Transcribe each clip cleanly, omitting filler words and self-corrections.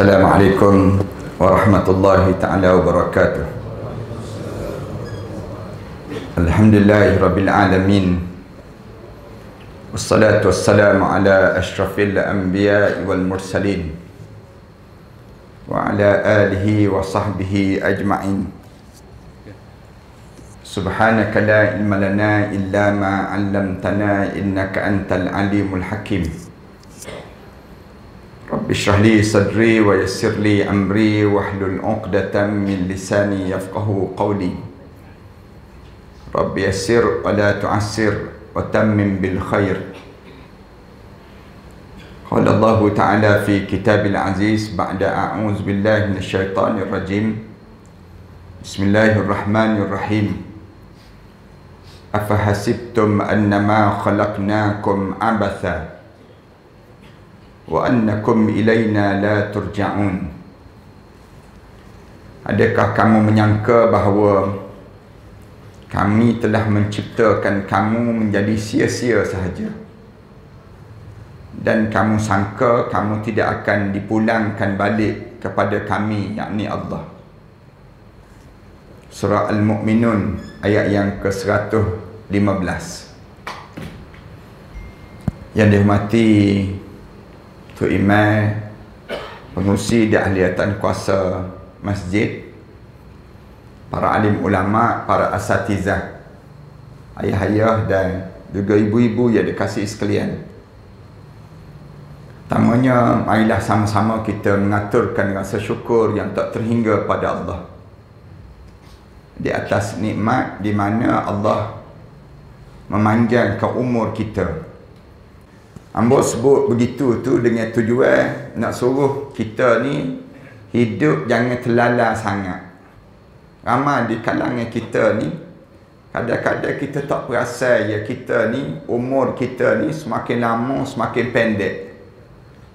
Assalamualaikum warahmatullahi ta'ala wabarakatuh. Alhamdulillahirabbil alamin. Wassalatu wassalamu ala asyrafil anbiya'i wal mursalin wa ala alihi wa sahbihi ajma'in. Subhanaka la ilma lana illa ma 'allamtana innaka antal alimul hakim. Rabbi shrah li sadri wa yassir li amri wahlul 'uqdatam min lisani yafqahu qawli. Rabbi yassir wa la tu'assir wa tammim bil khair. Qala Allah Ta'ala fi kitabil aziz ba'da a'udzu billahi minasy syaithanir rajim. Bismillahirrahmanirrahim. Afahasibtum annama khalaqnakum abatha wa annakum ilaina la turja'un. Adakah kamu menyangka bahawa kami telah menciptakan kamu menjadi sia-sia sahaja, dan kamu sangka kamu tidak akan dipulangkan balik kepada kami, yakni Allah. Surah Al-Mu'minun ayat yang ke-115. Yang dihormati Tok Imam, pengurusi di ahliatan kuasa masjid, para alim ulama, para asatizah, ayah-ayah dan juga ibu-ibu yang dikasihi sekalian. Pertamanya, marilah sama-sama kita mengaturkan rasa syukur yang tak terhingga pada Allah di atas nikmat di mana Allah memanjangkan umur kita. Ambo sebut begitu tu dengan tujuan nak suruh kita ni hidup jangan terlala sangat. Ramai di kalangan kita ni kadang-kadang kita tak perasan ya kita ni umur kita ni semakin lama semakin pendek.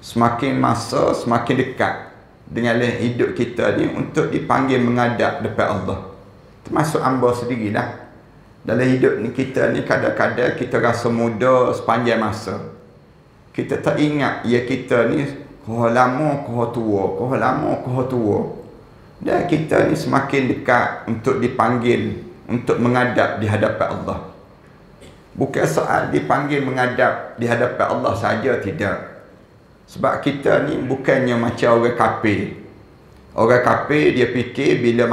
Semakin masa semakin dekat dengan hidup kita ni untuk dipanggil menghadap depan Allah. Termasuk ambo sendirilah. Dalam hidup ni kita ni kadang-kadang kita rasa muda sepanjang masa. Kita tak ingat ya kita ni koh lama koh tua, koh lama koh tua. Dan kita ni semakin dekat untuk dipanggil untuk menghadap di hadapan Allah. Bukan soal dipanggil menghadap di hadapan Allah saja, tidak. Sebab kita ni bukannya macam orang kafir. Orang kafir dia fikir bila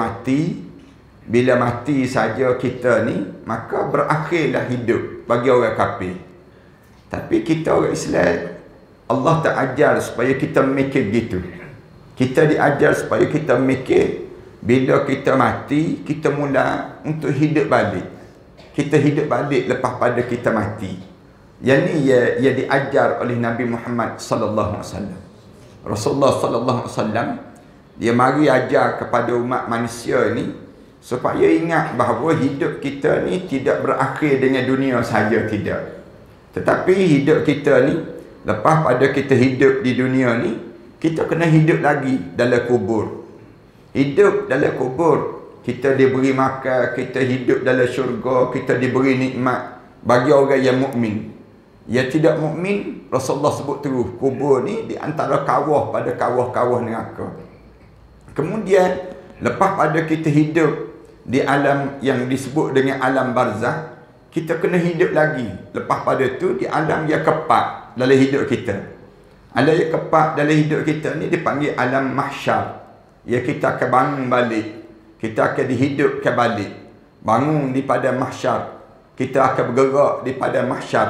mati saja kita ni maka berakhirlah hidup bagi orang kafir. Tapi kita orang Islam, Allah tak ajar supaya kita mikir gitu. Kita diajar supaya kita mikir bila kita mati, kita mula untuk hidup balik. Kita hidup balik lepas pada kita mati. Yang ni ia diajar oleh Nabi Muhammad sallallahu alaihi wasallam. Rasulullah sallallahu alaihi wasallam dia mari ajar kepada umat manusia ni supaya ingat bahawa hidup kita ni tidak berakhir dengan dunia saja, tidak. Tetapi hidup kita ni, lepas pada kita hidup di dunia ni, kita kena hidup lagi dalam kubur. Hidup dalam kubur, kita diberi makan, kita hidup dalam syurga, kita diberi nikmat bagi orang yang mukmin. Yang tidak mukmin, Rasulullah sebut terus, kubur ni di antara kawah pada kawah-kawah neraka. Kemudian, lepas pada kita hidup di alam yang disebut dengan alam barzakh, kita kena hidup lagi. Lepas pada tu di alam yang keempat dalam hidup kita. Alam yang keempat dalam hidup kita ni dipanggil alam mahsyar. Ya, kita akan bangun balik. Kita akan dihidupkan balik. Bangun di padang mahsyar. Kita akan bergerak di padang mahsyar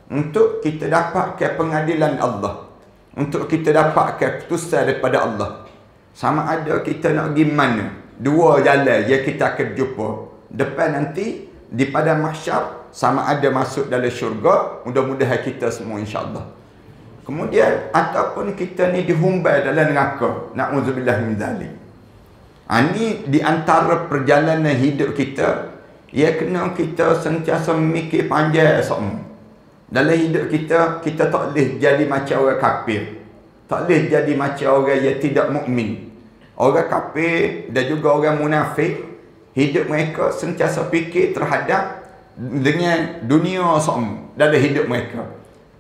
untuk kita dapatkan pengadilan Allah. Untuk kita dapatkan putusan daripada Allah. Sama ada kita nak pergi mana. Dua jalan yang kita akan jumpa. Depan nanti di padang mahsyar, sama ada masuk dalam syurga, mudah-mudahan kita semua insya-Allah. Kemudian ataupun kita ni dihumbai dalam neraka, na'udzubillah min zalik. Ini di antara perjalanan hidup kita, ya kena kita sentiasa memikir panjang semua. Dalam hidup kita, kita tak boleh jadi macam orang kafir. Tak boleh jadi macam orang yang tidak mukmin. Orang kafir dan juga orang munafik, hidup mereka sentiasa fikir terhadap dengan dunia dalam hidup mereka.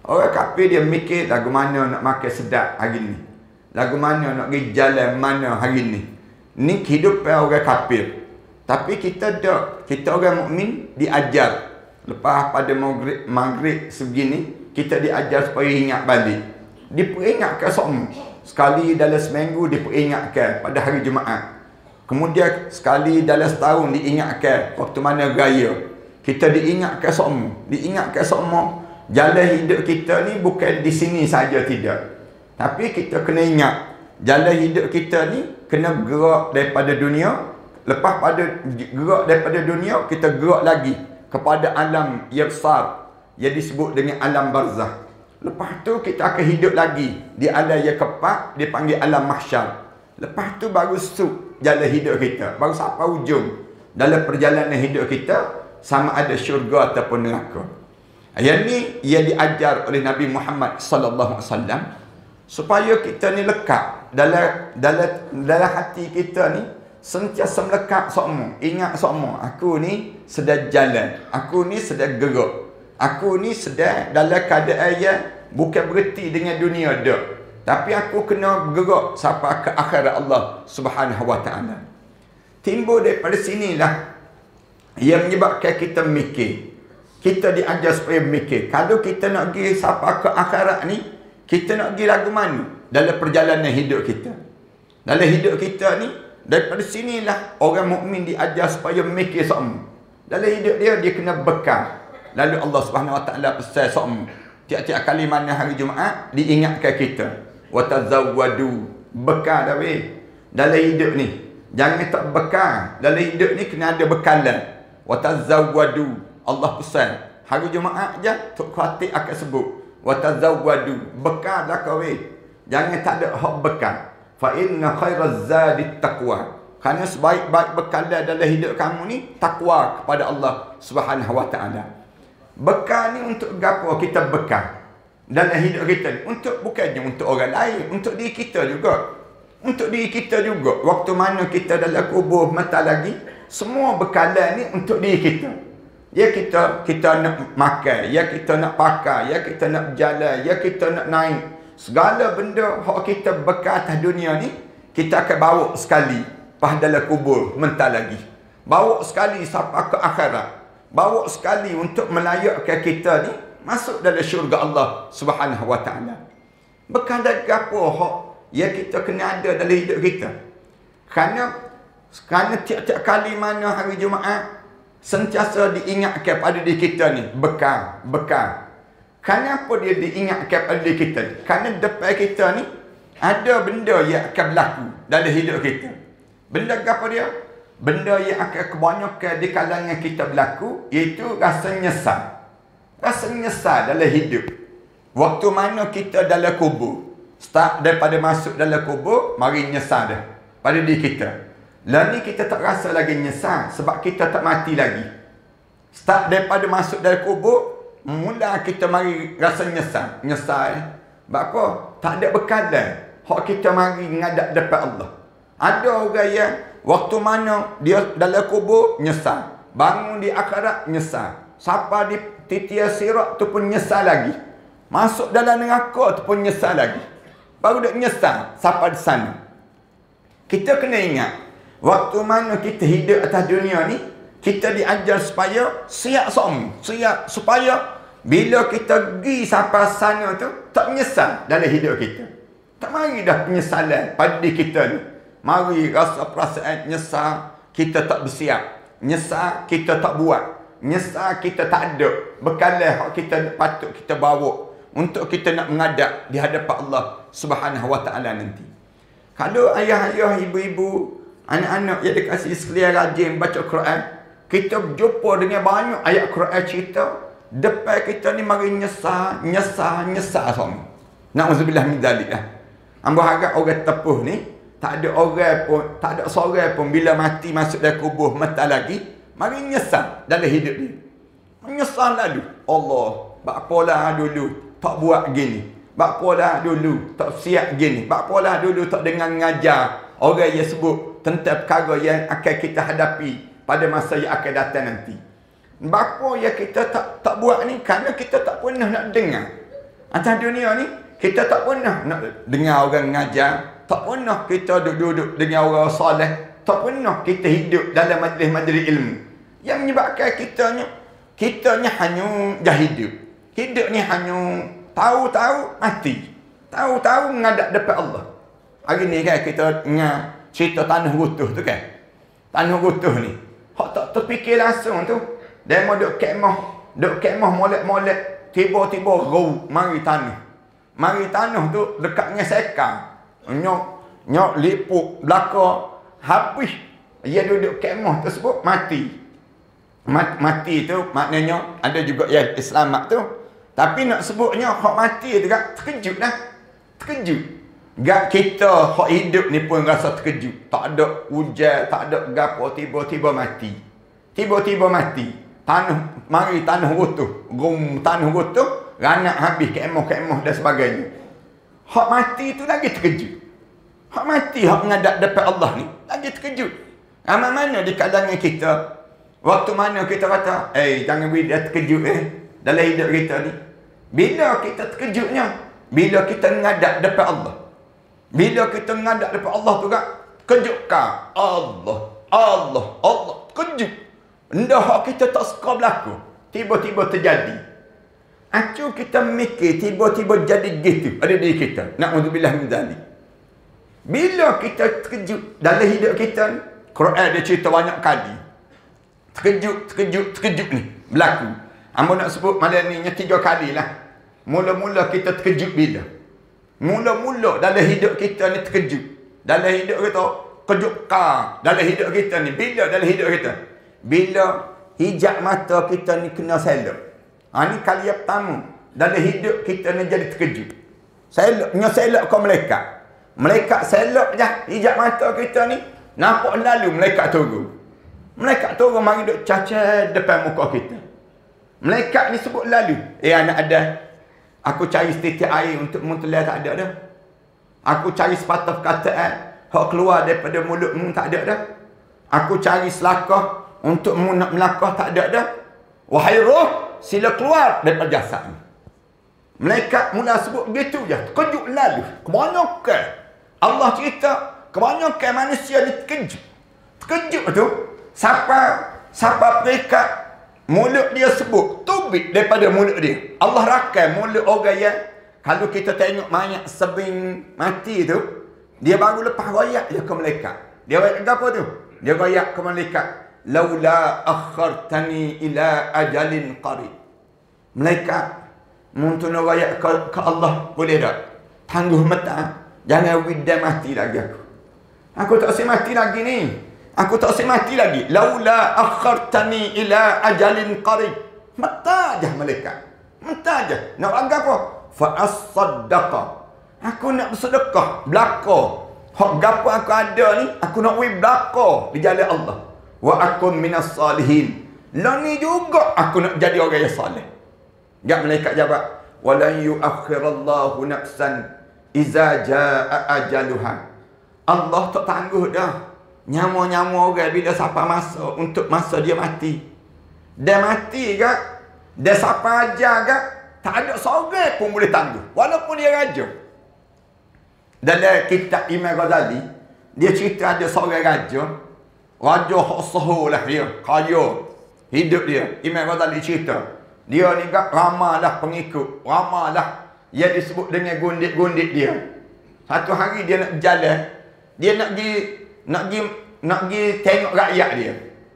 Orang kafir dia mikir lagu mana nak makan sedap hari ni. lagu mana nak pergi jalan mana hari ni. Ni kehidupan orang kafir. Tapi kita tak. Kita orang mukmin diajar. Lepas pada maghrib sebegini, kita diajar supaya ingat balik. Diperingatkan semua. Sekali dalam seminggu diperingatkan pada hari Jumaat. Kemudian sekali dalam setahun diingatkan waktu mana raya. Kita diingatkan semua. Diingatkan semua. Jalan hidup kita ni bukan di sini saja tidak. Tapi kita kena ingat. Jalan hidup kita ni kena gerak daripada dunia. Lepas pada gerak daripada dunia, kita gerak lagi kepada alam yang besar yang disebut dengan alam barzah. Lepas tu kita akan hidup lagi di alam yang keempat, dipanggil alam mahsyar. Lepas tu baru suk jalan hidup kita, baru sampai ujung dalam perjalanan hidup kita, sama ada syurga ataupun neraka. Yang ni ia diajar oleh Nabi Muhammad sallallahu alaihi wasallam supaya kita ni lekat dalam hati kita ni sentiasa melekat semua. Ingat semua, aku ni sedang jalan, aku ni sedang gerak, aku ni sedang dalam keadaan yang bukan berhenti dengan dunia dah. Tapi aku kena bergerak sampai ke akhirat Allah Subhanahu wa taala. Timbul daripada sinilah yang menyebabkan kita mikir. Kita diajar supaya mikir. Kalau kita nak pergi sampai ke akhirat ni, kita nak pergi lagu mana dalam perjalanan hidup kita. Dalam hidup kita ni, daripada sinilah orang mukmin diajar supaya mikir semua. Dalam hidup dia kena bekal. Lalu Allah Subhanahu wa taala pesan semua. Tiap-tiap kali mana hari Jumaat diingatkan kita. Wa tazawwadu. Bekal dah weh. Dalam hidup ni, jangan tak bekal. Dalam hidup ni kena ada bekalan. Wa tazawwadu. Allah pesan. Hari Jumaat je Tok Khatib akan sebut. Wa tazawwadu. Bekal dah kau weh. Jangan tak ada hak bekal. Fa inna khairaz zadi taqwa. Kerana sebaik-baik bekalan dalam hidup kamu ni takwa kepada Allah Subhanahu wa taala. Bekal ni untuk gapo kita bekal dalam hidup kita ni? Untuk bukannya untuk orang lain, untuk diri kita juga. Untuk diri kita juga. Waktu mana kita dalam kubur mata lagi, semua bekalan ni untuk diri kita. Ya kita nak makan, ya kita nak pakai, ya kita nak berjalan, ya kita nak naik. Segala benda hak kita bekal atas dunia ni, kita akan bawa sekali pas dalam kubur mentah lagi. Bawa sekali sampai ke akhirat. Bawa sekali untuk melayakkan kita ni masuk dalam syurga Allah Subhanahu wa taala. Bekal dari apa hak yang kita kena ada dalam hidup kita. Kerana tiap-tiap kali mana hari Jumaat sentiasa diingatkan pada diri kita ni bekal. Kenapa dia diingatkan pada diri kita ni? Kerana depan kita ni ada benda yang akan berlaku dalam hidup kita. Benda apa dia? Benda yang akan kebanyakan di kalangan kita berlaku, iaitu rasa nyesal. Rasa nyesal dalam hidup. Waktu mana kita dalam kubur, start daripada masuk dalam kubur, mari nyesal dah pada diri kita. Lah ni kita tak rasa lagi nyesal sebab kita tak mati lagi. Start daripada masuk dalam kubur, mula kita mari rasa nyesal. Nyesal. Sebab apa? Tak ada bekalan. Hak kita mari ngadap depan Allah. Ada orang yang waktu mana dia dalam kubur, nyesal. Bangun di akhirat, nyesal. Sampai di titian sirat tu pun nyesal lagi. Masuk dalam neraka tu pun nyesal lagi. Baru dah nyesal sampai di sana. Kita kena ingat, waktu mana kita hidup atas dunia ni, kita diajar supaya siap semua. Siap supaya bila kita pergi sampai sana tu, tak menyesal dalam hidup kita. Tak mari dah penyesalan pada diri kita ni. Mari rasa perasaan nyesal, kita tak bersiap. Nyesal, kita tak buat. Nyesal, kita tak ada bekalan yang kita patut kita bawa untuk kita nak menghadap di hadapan Allah Subhanahu wa taala nanti. Kalau ayah-ayah, ibu-ibu, anak-anak yang dikasihi sekalian rajin baca Quran, kita berjumpa dengan banyak ayat Quran cerita, depan kita ni mari nyesal semua. Na'udzubillah min dzalik lah. Hamba harap orang tepuh ni, tak ada orang pun, tak ada seorang pun bila mati masuk dalam kubur mentah lagi, mari nyesal dalam hidup dia. Menyesal lalu. Allah, bakpolah dulu tak buat gini. Bakpolah dulu tak siap gini. Bakpolah dulu tak dengar ngajar orang yang sebut tentang perkara yang akan kita hadapi pada masa yang akan datang nanti. Bapa yang kita tak buat ni kerana kita tak pernah nak dengar. Atas dunia ni Kita tak pernah nak dengar orang mengajar. Tak pernah kita duduk dengan orang soleh. Tak pernah kita hidup dalam majlis-majlis ilmu. Yang menyebabkan kitanya hanya dah hidup. Hidup ni hanya tahu-tahu mati. Tahu-tahu menghadap depan Allah. Hari ni kan kita dengar cerita tanah runtuh tu kan. Tanah runtuh ni. Hak tak terfikir langsung tu. Dia mau duk kemah molek-molek. Tiba-tiba mari tanah. Mari tanah tu dekat dengan sekang. Nyok lipuk belakang. Habis dia duduk kemah tersebut mati. Mati tu maknanya ada juga yang selamat tu. Tapi nak sebutnya hak mati tu kan terkejut lah. Terkejut. Gak kita hak hidup ni pun rasa terkejut. Tak ada hujan, tak ada gapo, tiba-tiba mati. Tiba-tiba mati. Mari tanah runtuh. Tanah runtuh, ranak habis kemah-kemah dan sebagainya. Hak mati tu lagi terkejut. Hak mati, hak menghadap depan Allah ni lagi terkejut. Mana di kalangan kita, waktu mana kita kata, jangan bila terkejut dalam hidup kita ni. Bila kita terkejutnya, bila kita menghadap depan Allah. Bila kita menghadap depan Allah tu kan, kejutkan Allah, terkejut. Ndak hak kita tak suka berlaku, tiba-tiba terjadi. Acu kita mikir tiba-tiba jadi gitu pada diri kita. Na'udzubillah min dzalik. Bila kita terkejut dalam hidup kita ni, Quran dia cerita banyak kali. Terkejut ni berlaku. Hamba nak sebut malam ni 3 kali lah. Mula-mula kita terkejut bila? Mula-mula dalam hidup kita ni terkejut. Dalam hidup kita, kejutkan dalam hidup kita ni. Bila dalam hidup kita? Bila hijab mata kita ni kena selok. Ni kali yang pertama. Dalam hidup kita ni jadi terkejut. Selok ke malaikat. Malaikat selok je hijab mata kita ni. Nampak lalu malaikat turun. Malaikat turun mari duk cacat depan muka kita. Malaikat ni sebut lalu. Anak ada. Aku cari setitik air untuk muntah tak ada dah. Aku cari sepatah perkataan hak keluar daripada mulutmu tak ada dah. Aku cari selakah untuk mu nak melakah tak ada dah. Wahai roh, sila keluar daripada jasad. Malaikat mula sebut begitu je. Terkejut lalu. Kebanyakan Allah cerita, kebanyakan manusia ni terkejut. Terkejut tu, siapa peringkat mulut dia sebut, tubik daripada mulut dia. Allah rakan mulut orang yang, kalau kita tengok mayat sebing mati tu, dia baru lepas royak je ke malaikat. Dia royak ke apa tu? Dia royak ke malaikat. Laula akhartani ila ajalin qarib. Malaikat, muntun royak ke Allah, boleh tak? Tangguh mata. Jangan widah mati lagi aku. Aku tak usah mati lagi ni. Aku tak usah mati lagi. Laula akhartani ila ajalin qarib. Mata aja malaikat. Mata aja. Nak bagi apa? Fa as-saddaqa. Aku nak bersedekah, belaka. Hak gapo aku ada ni, aku nak wi belaka di jalan Allah. Wa akun minas salihin. Lah ni juga aku nak jadi orang yang soleh. Gak malaikat jawab, walan yuakhirallahu nafsan iza jaa ajaluha. Allah tak tangguh dah. Nyawa-nyawa orang bila siapa masa untuk masa dia mati. Dia mati ke? Dia siapa aja ke? Tak ada seorang pun boleh tangguh. Walaupun dia raja. Dalam kitab Imam Ghazali, dia cerita ada seorang raja. Raja hak lah dia. Kaya. Hidup dia. Imam Ghazali cerita. Dia ni kan ramahlah pengikut. Ramahlah. Yang disebut dengan gundik-gundik dia. Satu hari dia nak berjalan, dia nak pergi tengok rakyat dia.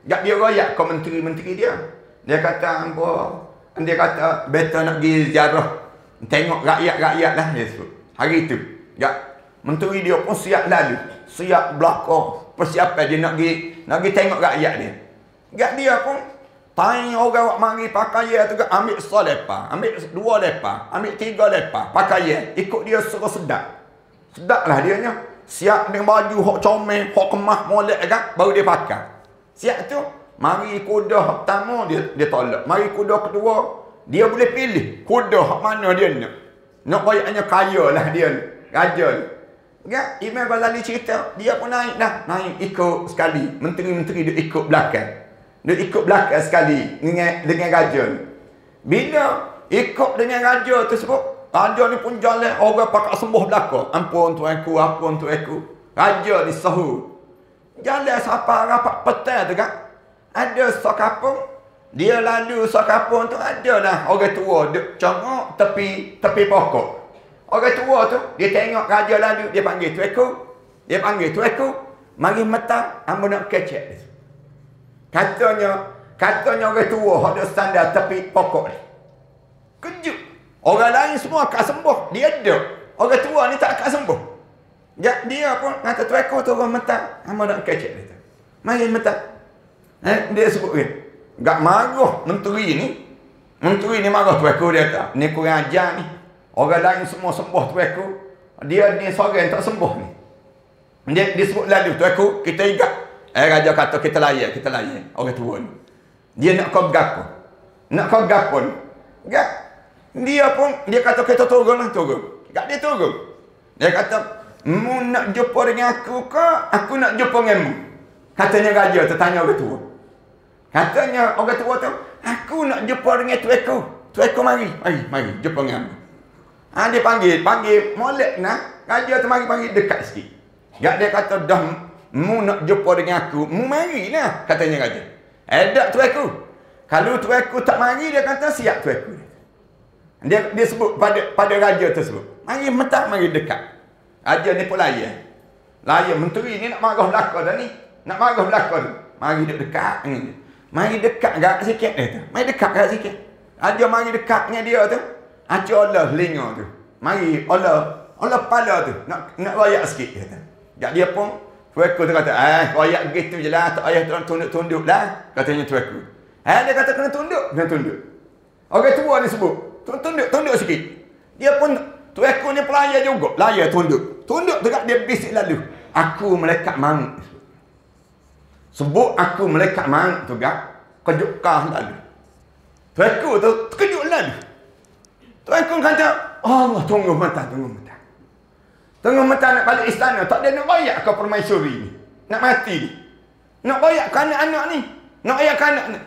Dia royak ke menteri-menteri dia. Dia kata better nak pergi ziarah, tengok rakyat-rakyat lah dia sebut. Hari itu, menteri dia pun siap lalu, siap belakang, persiapan dia nak pergi tengok rakyat dia. Dia pun tanya orang mari pakaian tu kan, ambil lepas, ambil 2 lepas, ambil 3 lepas pakaian, ikut dia suruh sedap. Sedaplah dia nya. Siap dengan baju hok comel, hok kemah molek kan, baru dia pakai. Siap tu, mari kuda hok pertama dia tolak. Mari kuda kedua, dia boleh pilih kuda hok mana dia nak. Nak koyaknya kaya lah dia, raja. Kan Imam Ghazali cerita, dia pun naik ikut sekali. Menteri-menteri dia ikut belakang. Dia ikut belakang sekali dengan raja. Bila ikut dengan raja tersebut, Raja ni pun jalan, orang pakai sembuh belakang. Ampun tuanku, ampun tuanku. Raja ni sahur. Jalan siapa rapat petang tu kan. Ada sokapung. Dia lalu sokapung tu ada lah orang tua duk congok tepi pokok. Orang tua tu dia tengok raja lalu, dia panggil tuanku. Dia panggil tuanku. Mari metang, hamba nak kecek. Katanya orang tua ada standar tepi pokok ni. Kejut. Orang lain semua akan sembuh. Dia ada. Orang tua ni tak akan sembuh. Dia pun kata tuanku turun metang. Hamba nak kecek dia. Mari metang. Dia sebut dia. Gak marah menteri ni. Menteri ni marah tuanku dia tak. Ni kurang ajar ni. Orang lain semua sembuh tuanku. Dia ni seorang tak sembuh ni. Dia sebut lalu tuanku, kita ingat. Raja kata kita layan. Orang tua ni. Dia nak kau gapo. Nak kau gapo ni. Gak. Dia kata kita turun. Gak dia turun. Dia kata, mu nak jumpa dengan aku ke? Aku nak jumpa dengan mu. Katanya raja tu tanya orang tua. Katanya orang tua tu, aku nak jumpa dengan tuanku. Tuanku mari jumpa dengan aku. Dia panggil molek nak. Raja tu mari panggil dekat sikit. Gak dia kata, dah mu nak jumpa dengan aku, mu marilah, katanya raja. Tak tuanku. Kalau tuanku tak mari, dia kata siap tuanku. Dia sebut pada raja tersebut. Mari metang, mari dekat. Raja ni pun layan. Menteri ni nak marah belakang dah ni. Nak marah belakang tu. Mari dekat ni. Mari dekat gak sikit dia tu. Mari dekat gak sikit. Raja mari dekat dengan dia tu. Acu Allah telinga tu. Mari Allah kepala tu. Nak royak sikit dia tu. Jak dia pun tuanku tu kata, royak begitu je lah. Tak payah tunduk-tunduk lah. Katanya tuanku. Dia kata kena tunduk. Orang tua ni sebut. Tunduk sikit. Dia pun tuanku ni pelaya juga. Pelaya tunduk. Tunduk dekat dia bisik lalu. Aku malaikat maut. Sebut aku malaikat maut tu gak. Kejutkan lalu. Tuanku tu terkejut lalu. Tuanku kata, Allah tunggu mata. Tunggu mata nak balik istana. Tak ada nak bayak ke permaisuri ni. Nak mati ni. Nak bayak ke anak-anak ni. Nak bayak ke anak ni.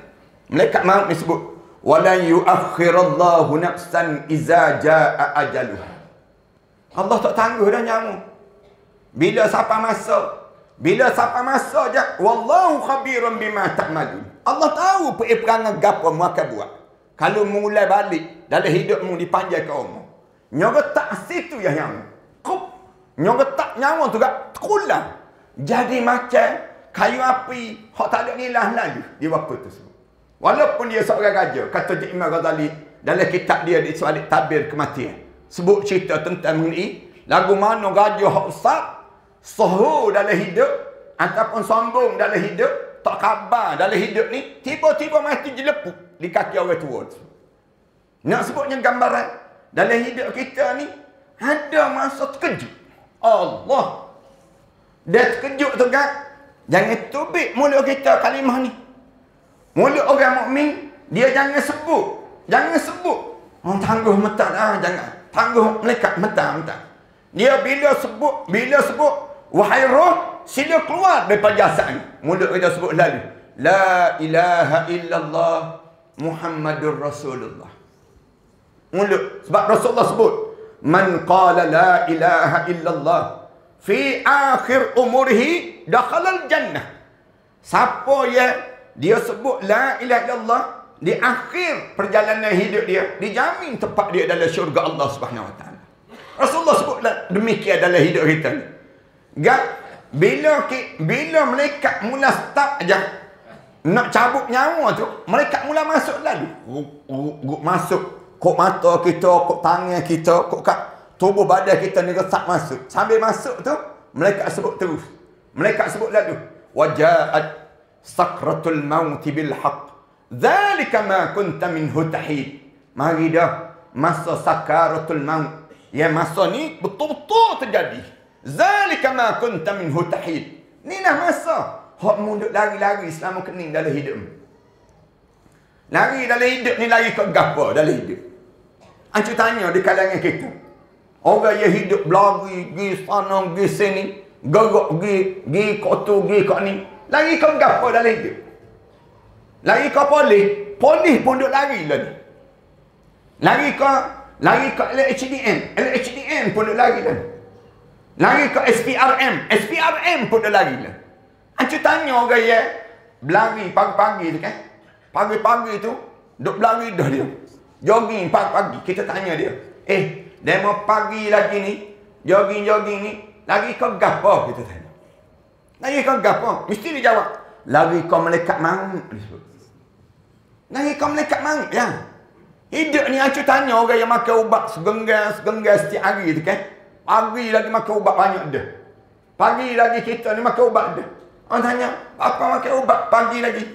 Malaikat maut ni sebut. Walan yuakhirallahu nafsan iza jaa ajaluha. Allah tak tangguh dah nyamu. Bila siapa masa je, wallahu khabirun bima ta'malun. Allah tahu perangai gapo mu akan buat. Kalau mulai balik dalam hidupmu dipanjang ke umur. Nyoga tak situ ya nyamu. Nyoga tak nyamu tu gak kulang. Jadi macam kayu api hak tak ada nilai lagi di waktu tersebut. Walaupun dia seorang raja, kata Imam Ghazali dalam kitab dia di Sualik Tabir Kematian, sebut cerita tentang mengenai lagu mana raja hak besar sahur dalam hidup ataupun sombong dalam hidup, tak khabar dalam hidup ni, tiba-tiba mati jelepuk di kaki orang tua tu. Nak sebutnya gambaran dalam hidup kita ni ada masa terkejut. Allah. Dia terkejut tu kan. Jangan tubik mulut kita kalimah ni. Mulut orang mukmin dia jangan sebut. Tangguh metang jangan. Tangguh melekat metang. Dia bila sebut wahai roh, sila keluar daripada jasad ni. Mulut kita sebut lalu. La ilaha illallah Muhammadur Rasulullah. Mulut. Sebab Rasulullah sebut. Man qala la ilaha illallah fi akhir umurihi dakhalal jannah. Siapa yang dia sebut la ilaha illallah di akhir perjalanan hidup dia, dijamin tempat dia dalam syurga Allah Subhanahu Wa Taala. Rasulullah sebutlah demikian dalam hidup kita ni. Bila malaikat mula start aja nak cabut nyawa tu, malaikat mula masuk lalu. Masuk kok mata kita, kok tangan kita, kok kat tubuh badan kita ni resak masuk. Sambil masuk tu, malaikat sebut terus. Malaikat sebut lalu. Wajaat sakratul maut bil haqq. Dzalika ma kunta minhu tahid. Mari dah masa sakaratul maut. Ya masa ni betul-betul terjadi. Zalika ma kunta minhu tahid. Ni dah masa hak mu duk lari-lari selama kening dalam hidupmu. Lari dalam hidup ni lari ke gapo dalam hidup? Ancu tanya di kalangan kita. Orang yang hidup berlari, pergi sana, pergi sini, gerak pergi kotor, pergi kat ni. Lari ke gapo dalam hidup? Lari ke polis? Polis pun duk lari lah ni. Lari ke Lari ke LHDN pun dia lari dah. Lari ke SPRM pun dia lari dah. Ancu tanya orang ya, berlari pagi-pagi tu kan. Pagi-pagi tu duk berlari dah dia. Jogging pagi-pagi, kita tanya dia. Demo pagi lagi ni, jogging ni, lari ke gapo kita tanya. Lari ke gapo? Mesti dia jawab, lari ke malaikat maut. Lari ke malaikat maut ya. Hidup ni acu tanya orang yang makan ubat segenggal setiap hari tu kan. Pagi lagi makan ubat banyak dah. Pagi lagi kita ni makan ubat dah. Orang tanya, apa makan ubat pagi lagi?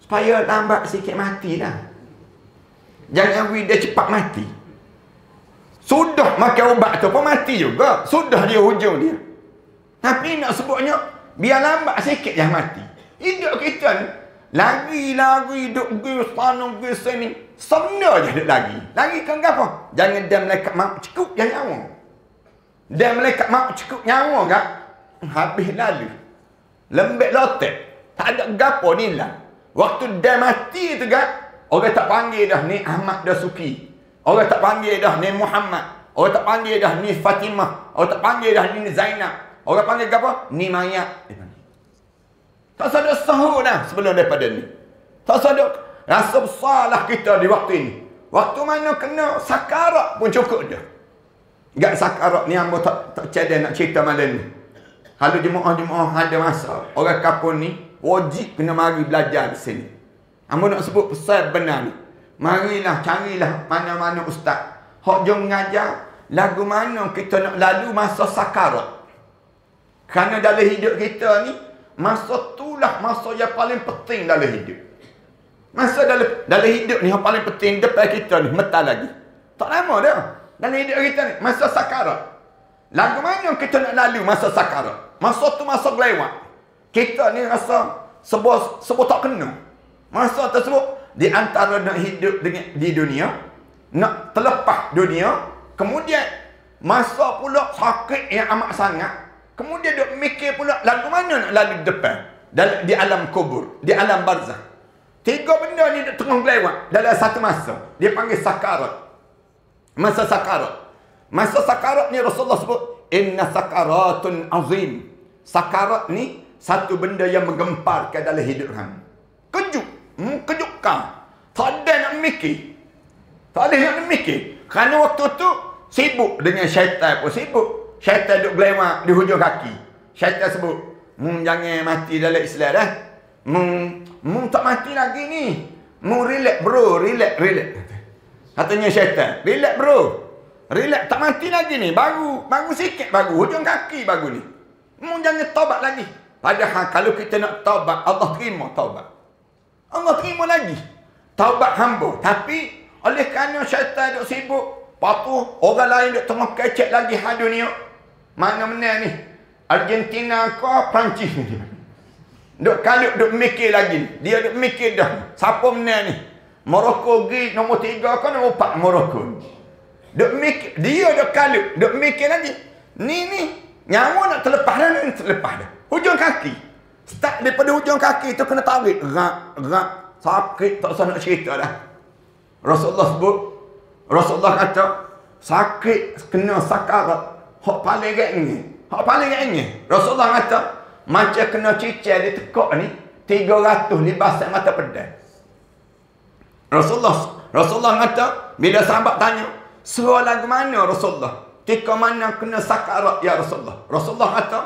Supaya lambat sikit mati dah. Jangan dia cepat mati. Sudah makan ubat tu pun mati juga. Sudah dia hujung dia. Tapi nak sebutnya, biar lambat sikit yang mati. Hidup kita ni, lari, duk pergi sana, pergi sini. Sebenarnya dia lari. Lari kan apa? Jangan dia malaikat maut cukup yang nyawa. Dia malaikat maut cukup nyawa kan? Habis lalu. Lembek lotek. Tak ada gapo ni lah. Waktu dia mati tu kan, orang tak panggil dah ni Ahmad Dasuki. Orang tak panggil dah ni Muhammad. Orang tak panggil dah ni Fatimah. Orang tak panggil dah ni Zainab. Orang panggil apa? Ni mayat. Tak sadar sahur dah sebelum daripada ni. Tak sadar rasa bersalah kita di waktu ini. Waktu mana kena sakarat pun cukup dah. Gak sakarat ni hamba tak cadang nak cerita malam ni. Kalau jemaah-jemaah ada masa, orang kampung ni wajib kena mari belajar di sini. Hamba nak sebut pesan benar ni. Marilah carilah mana-mana ustaz. Hak jom mengajar lagu mana kita nak lalu masa sakarat. Kerana dalam hidup kita ni, masa itulah masa yang paling penting dalam hidup. Masa dalam hidup ni yang paling penting depan kita ni, metal lagi. Tak lama dah. Dalam hidup kita ni, masa sakarat. Lagu mana kita nak lalu masa sakarat? Masa tu masa lewat. Kita ni rasa sebuah tak kena. Masa tersebut, di antara nak hidup di dunia, nak terlepas dunia, kemudian masa pula sakit yang amat sangat, kemudian duk mikir pula lagu mana nak lalu depan. Di alam kubur, di alam barzakh. Tiga benda ni tengah lewat dalam satu masa. Dia panggil sakarat. Masa sakarat. Masa sakarat ni Rasulullah sebut, inna sakaratun azim. Sakarat ni satu benda yang menggemparkan dalam hidup hang. Kejutkan. Tak ada nak mikir. Tak ada nak mikir. Kerana waktu tu sibuk dengan syaitan pun sibuk. Syaitan duduk berlewat di hujung kaki. Syaitan sebut, jangan mati dalam Islam dah. Tak mati lagi ni. Relax bro, relax. Katanya syaitan, relax bro. Relax, tak mati lagi ni. Baru sikit baru. Hujung kaki baru ni. Jangan taubat lagi. Padahal kalau kita nak taubat, Allah terima taubat. Allah terima lagi taubat hamba. Tapi oleh kerana syaitan duk sibuk, patuh orang lain duk tengah kecek lagi hal dunia. Mana menang ni? Argentina ke Perancis ni? Duk kalut duk mikir lagi. Dia duk mikir dah. Siapa menang ni? Morocco pergi nombor 3 ke nombor 4 Morocco. Duk mikir, dia duk kalut, duk mikir lagi. Ni nyawa nak terlepas dah, ni terlepas dah. Hujung kaki. Start daripada hujung kaki tu kena tarik. Rak. Sakit tak usah nak cerita dah. Rasulullah kata, sakit kena sakarat. Hak paling gengnya. Rasulullah kata, macam kena cicir di tekuk ni, 300 libasan mata pedang. Rasulullah kata, bila sahabat tanya, surah lagu mana Rasulullah? Tika mana kena sakarat ya Rasulullah? Rasulullah kata,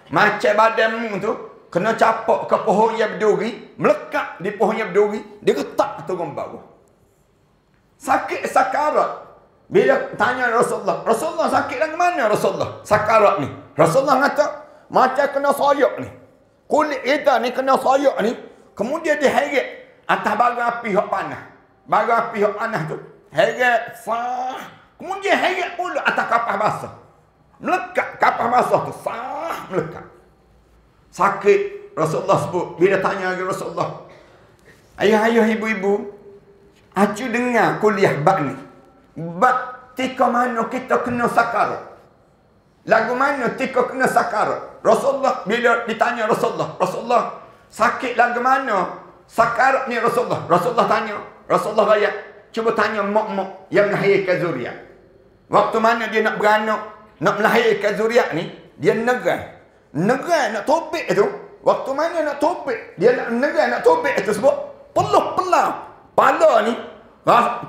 macam badanmu tu, kena capak ke pohon yang berduri, melekat di pohon yang berduri, dia retak turun bawah. Sakit sakarat. Bila tanya Rasulullah sakit lagu mana Rasulullah? Sakarat ni. Rasulullah kata, macam kena soyak ni. Kulit kita ni kena soyak ni, kemudian diheret atas bara api yang panas. Bara api yang panas tu. Heret, kemudian heret pula atas kapas basah. Melekat kapas basah tu, melekat. Sakit. Rasulullah sebut. Bila tanya lagi Rasulullah, ayah-ayah, ibu-ibu, acu dengar kuliah bab ni. Bab tika mana kita kena sakarat. Lagu mana tika kena sakarat. Rasulullah, bila ditanya Rasulullah, sakit lagu mana sakarat ni Rasulullah? Rasulullah tanya. Rasulullah raya, cuba tanya mak-mak yang melahirkan zuriat. Waktu mana dia nak beranak, nak melahirkan zuriat ni, dia negai. Negai nak topik tu. Waktu mana nak topik, dia nak negai nak topik tu sebab peluh pelah. Pala ni,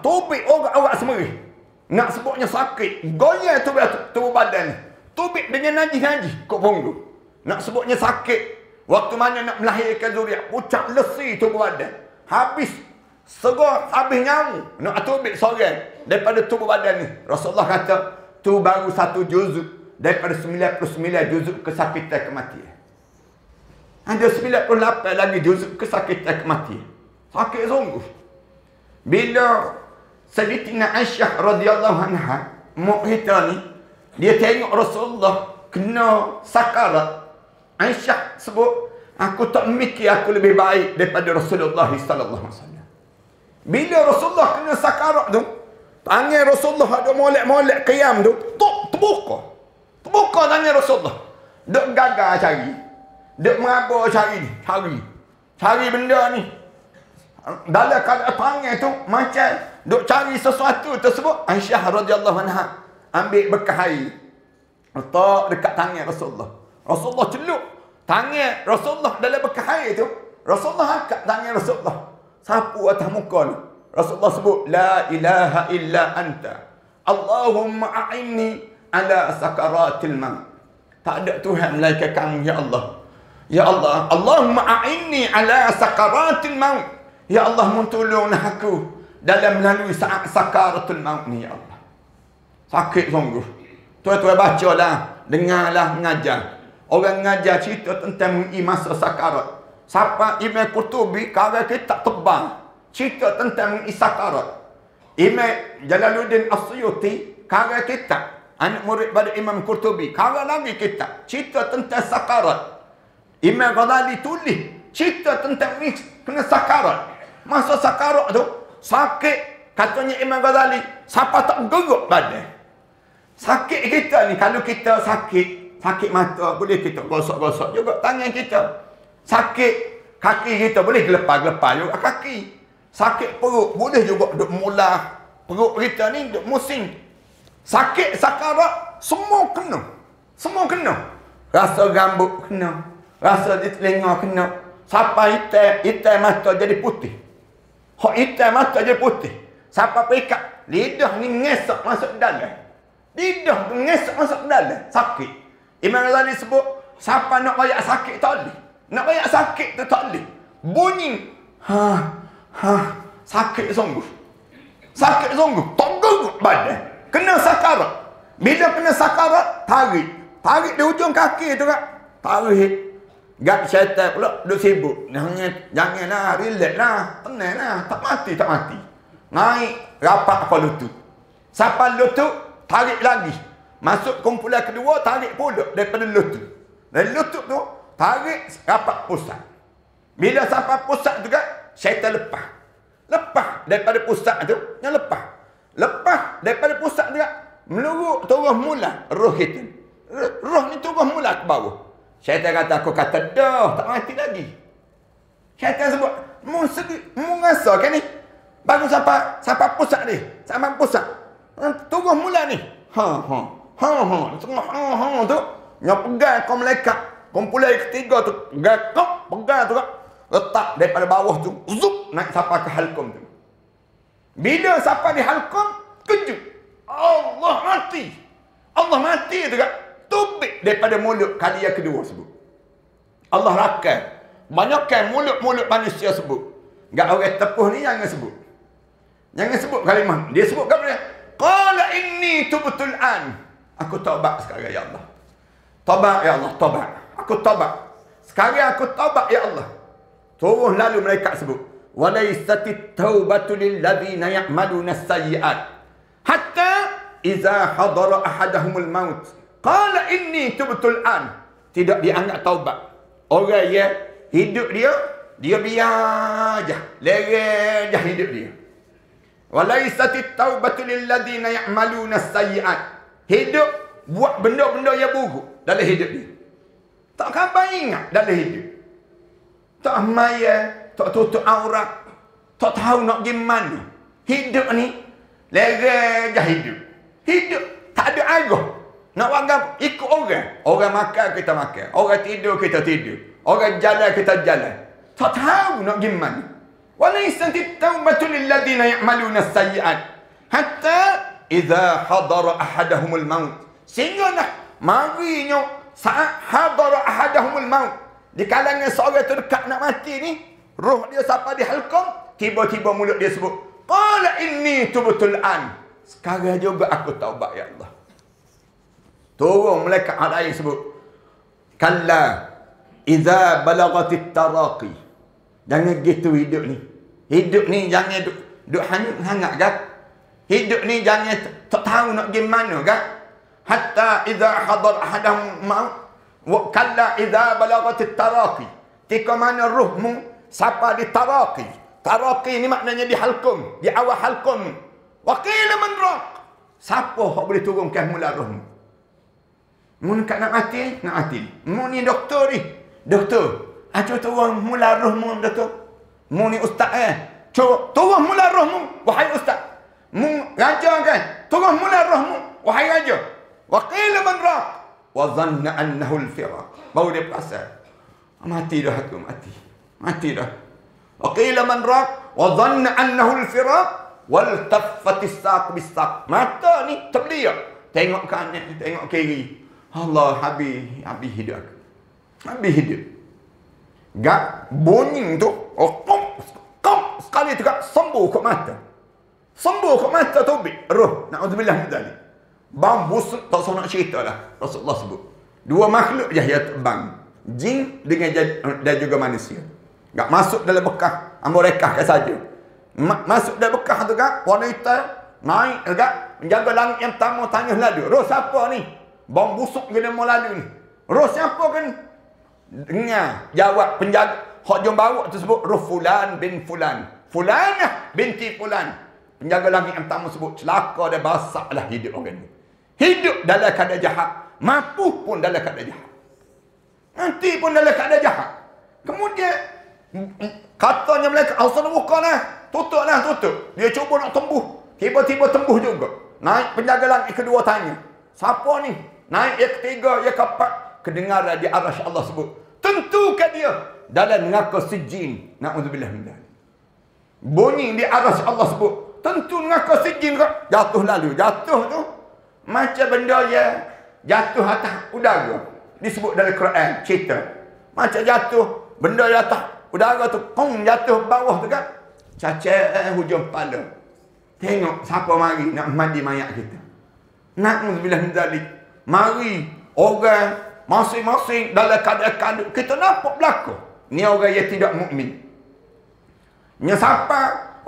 topik orang-orang semerih. Nak sebutnya sakit. Goyang tubuh badan ni. Topik dengan najis-najis kok punggung. Nak sebutnya sakit. Waktu mana nak melahirkan zuriat, pucat lesi tubuh badan. Habis segar, habis nyamuk. Nak topik seorang daripada tubuh badan ni. Rasulullah kata, tu baru satu juzuk daripada 99 juzuk kesakitan kematian. Ada 98 lagi juzuk kesakitan kematian. Sakit sungguh. Bila Sayyidatina Aisyah radhiyallahu anha, mak kita ni, dia tengok Rasulullah kena sakarat. Aisyah sebut, aku tak mikir aku lebih baik daripada Rasulullah sallallahu alaihi wasallam. Bila Rasulullah kena sakarat tu, tangan Rasulullah ada molek-molek qiyam tu, terbuka. Terbuka tangan Rasulullah. Duk gagal cari. Duk meraba cari ni, cari benda ni. Dalam keadaan tangan tu macam duk cari sesuatu tersebut. Aisyah radhiyallahu anha ambil bekas air, letak dekat tangan Rasulullah. Rasulullah celup tangan Rasulullah dalam bekas air tu. Rasulullah angkat tangan Rasulullah, sapu atas muka ni. Rasulullah sebut, la ilaha illa anta, Allahumma a'inni ala sakaratil maut. Tak ada Tuhan melainkan kamu, ya Allah. Ya Allah, Allahumma a'inni ala sakaratil maut. Ya Allah, tolonglah aku dalam melalui saat sakaratul maut ni, ya Allah. Sakit sungguh. Tuan-tuan bacalah, dengarlah mengajar. Orang mengajar cerita tentang masa sakarat. Siapa Imam Qurtubi, karya kitab tebal, cerita tentang sakarat. Imam Jalaluddin As-Suyuti, karya kitab, anak murid pada Imam Qurtubi, karya lagi kitab, cerita tentang sakarat. Imam Ghazali tulis cerita tentang kena sakarat. Masa sakarat tu sakit, katanya Imam Ghazali, siapa tak geruk badan. Sakit kita ni, kalau kita sakit mata, boleh kita gosok-gosok juga tangan kita. Sakit kaki kita, boleh gelepar-gelepar juga kaki. Sakit perut, boleh juga duk mulah perut kita ni, duk musing. Sakit sakarat, semua kena. Semua kena. Rasa rambut kena, rasa di telinga kena. Sampai hitam mata jadi putih. Hak hitam mata jadi putih. Sampai pekat, lidah ni ngesok masuk dalam. Lidah tu ngesok masuk dalam. Sakit. Imam Ghazali sebut, siapa nak rayak sakit tak boleh. Nak rayak sakit tu tak boleh. Bunyi. Sakit sungguh. Sakit sungguh. Tak geruk badan. Kena sakarat. Bila kena sakarat, tarik. Tarik di ujung kaki tu kan. Tarik. Gak syaitan pula duk sibuk. Janganlah, relax lah, tenang lah, tak mati. Naik rapat apa lutut. Siapa lutut, tarik lagi. Masuk kumpulan kedua, tarik pula daripada lutut. Dan lutut tu, tarik rapat pusat. Bila sampai pusat juga, syaitan lepas. Lepas daripada pusat tu, yang lepas. Lepas daripada pusat juga, meluruk turun mula roh kita. Roh ni turun mula ke bawah. Syaitan kata, aku kata dah, tak mati lagi. Syaitan sebut, mu rasa kan ni? Baru sampai pusat ni. Sampai pusat. Turun mula ni. Tengah tu. Yang pegang kau malaikat. Kumpulan ketiga tu. Pegang tu. Letak daripada bawah tu. Zup, naik sampai ke halkum tu. Bila sampai di halkum, kejut. Allah mati. Allah mati tu kan. Tubik daripada mulut kali yang kedua sebut. Allah rakan. Banyakkan mulut-mulut manusia sebut. Gak orang tepuh ni jangan sebut. Jangan sebut kalimah. Dia sebut kalimah. Qala inni tubtul an. Aku taubat sekarang ya Allah. Taubat ya Allah, taubat. Aku taubat. Sekarang aku taubat ya Allah. Turun lalu mereka sebut. Walaisatit taubatu lilladzina ya'maluna as-sayyi'at. Hatta iza hadara ahadahumul maut. Qala inni tubtul an. Tidak dianggap taubat. Orang yang hidup dia biar je. Lereng je hidup dia. Walaisatit taubatu lilladzina ya'maluna as-sayyi'at. Hidup buat benda-benda yang buruk dalam hidup dia. Tak khabar ingat dalam hidup. Tak maya, tak tutup aurat, tak tahu nak pergi mana. Hidup ni lereng je hidup. Hidup. Tak ada arah. Nak anggap ikut orang. Orang makan, kita makan. Orang tidur, kita tidur. Orang jalan, kita jalan. Tak tahu nak gimana. Walaysa at-taubatu lil ladzina ya'maluna as-sayyi'at hatta idza hadara ahadahumul maut. Sehingga nak marinya saat hadara ahadahumul maut. Di kalangan seorang tu dekat nak mati ni, roh dia sampai di halqum, tiba-tiba mulut dia sebut, qala inni tubtul an. Sekarang juga aku taubat ya Allah. Turun malaikat lain sebut, kalla idza balagatit taraqi. Jangan gitu hidup ni. Hidup ni jangan duk hanyut hangat kan? Hidup ni jangan tak tahu nak gimana kan? Hatta idza hadar ahadahum maut wa kalla idza balagatit taraqi. Tika mana ruhmu sampai di taraqi. Taraqi ni maknanya di halqum, di awal halqum. Wa qila man raq. Siapa hok boleh turunkan mula rohmu? Mun kat nak mati, nak mati. Mun ni doktor ni. Doktor, acu turun mula rohmu doktor. Mu ni ustaz turun mula rohmu wahai ustaz. Mu raja kan, turun mula rohmu wahai raja. Wa qila man raq wa dhanna annahu al-firaq. Baru dia pasal. Mati dah aku, mati. Mati dah. Wa qila man raq wa dhanna annahu al-firaq wal taffat as-saq bis-saq. Mata ni terbeliak. Tengok kanan, tengok kiri. Allah, habis hidup aku. Habis hidup. Gak bunyi tu, kom sekali tu gak sembuh ke mata. Sembuh ke mata tu roh. Na'udzubillah min dzalik. Bang busuk tak nak cerita lah. Rasulullah sebut. Dua makhluk je yang terbang. Jin dengan dan juga manusia. Gak masuk dalam bekah, ambo rekah ke saja. Masuk dalam bekah tu gak wanita naik gak menjaga langit yang pertama tanya lalu. Roh siapa ni? Bang busuk kena mau lalu ni. Roh siapa kan? Dengar jawab penjaga hak jom bawa tersebut roh fulan bin fulan, fulanah binti fulan. Penjaga langit yang pertama sebut celaka dan basahlah hidup orang ni. Hidup dalam keadaan jahat, mampu pun dalam keadaan jahat, nanti pun dalam keadaan jahat. Kemudian katanya mereka asal bukalah, tutup. Dia cuba nak tembuh, tiba-tiba tembuh juga. Naik penjaga langit kedua tanya, siapa ni? Naik yang ketiga, yang keempat, kedengaran di arasy Allah sebut, tentukan dia dalam neraka sijin. Na'udzubillah min dzalik. Bunyi di arasy Allah sebut, tentu neraka sijin kak. Jatuh lalu, jatuh tu macam benda yang jatuh atas udara. Disebut dalam Quran cerita. Macam jatuh benda yang atas udara tu, jatuh bawah tu kan. Cacah hujung kepala. Tengok siapa mari nak mandi mayat kita. Na'udzubillah min dzalik. Mari orang masing-masing dalam keadaan kita nampak berlaku. Ni orang yang tidak mukmin. Nya siapa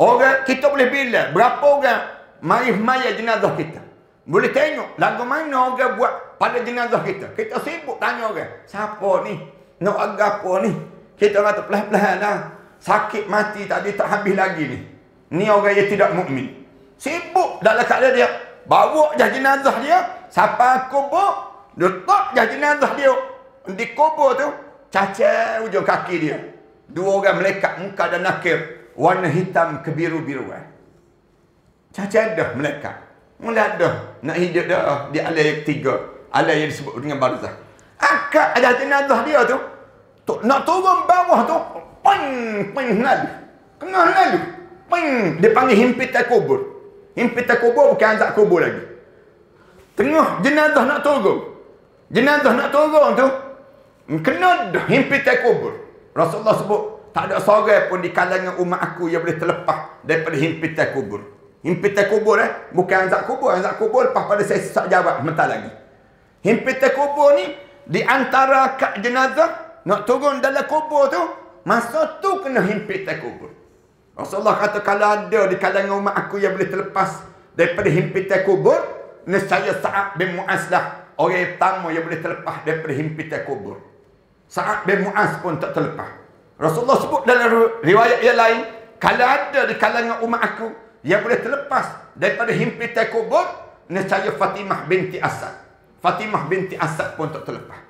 orang kita boleh bilang berapa orang mari mayat jenazah kita. Boleh tengok lagu mana orang buat pada jenazah kita. Kita sibuk tanya orang, siapa ni? Nak agak apa ni? Kita kata pelan-pelan lah. Sakit mati tadi tak habis lagi ni. Ni orang yang tidak mukmin. Sibuk dalam keadaan dia. Bawa je jenazah dia sampai kubur. Letak je jenazah dia di kubur tu, cacat ujung kaki dia. Dua orang malaikat muka dan nakir, warna hitam kebiru-biruan. Cacat dah malaikat. Mula dah nak hidup dah di alam yang ketiga, alam yang disebut dengan barzah. Akak ada jenazah dia tu, nak turun bawah tu, ping lalu. Kena lalu. Dia panggil himpitan kubur. Himpitan kubur bukan azab kubur lagi. Tengah jenazah nak turun. Jenazah nak turun tu, kena dah himpitan kubur. Rasulullah sebut, tak ada seorang pun di kalangan umat aku yang boleh terlepas daripada himpitan kubur. Himpitan kubur bukan azab kubur. Azab kubur lepas pada saya sesak jawab mental lagi. Himpitan kubur ni, di antara kat jenazah, nak turun dalam kubur tu, masa tu kena himpitan kubur. Rasulullah kata, kalau ada di kalangan umat aku yang boleh terlepas daripada himpitan kubur, nescaya Sa'ad bin Mu'az lah orang yang pertama yang boleh terlepas daripada himpitan kubur. Sa'ad bin Mu'az pun tak terlepas. Rasulullah sebut dalam riwayat yang lain, kalau ada di kalangan umat aku yang boleh terlepas daripada himpitan kubur, nescaya Fatimah binti Asad. Fatimah binti Asad pun tak terlepas.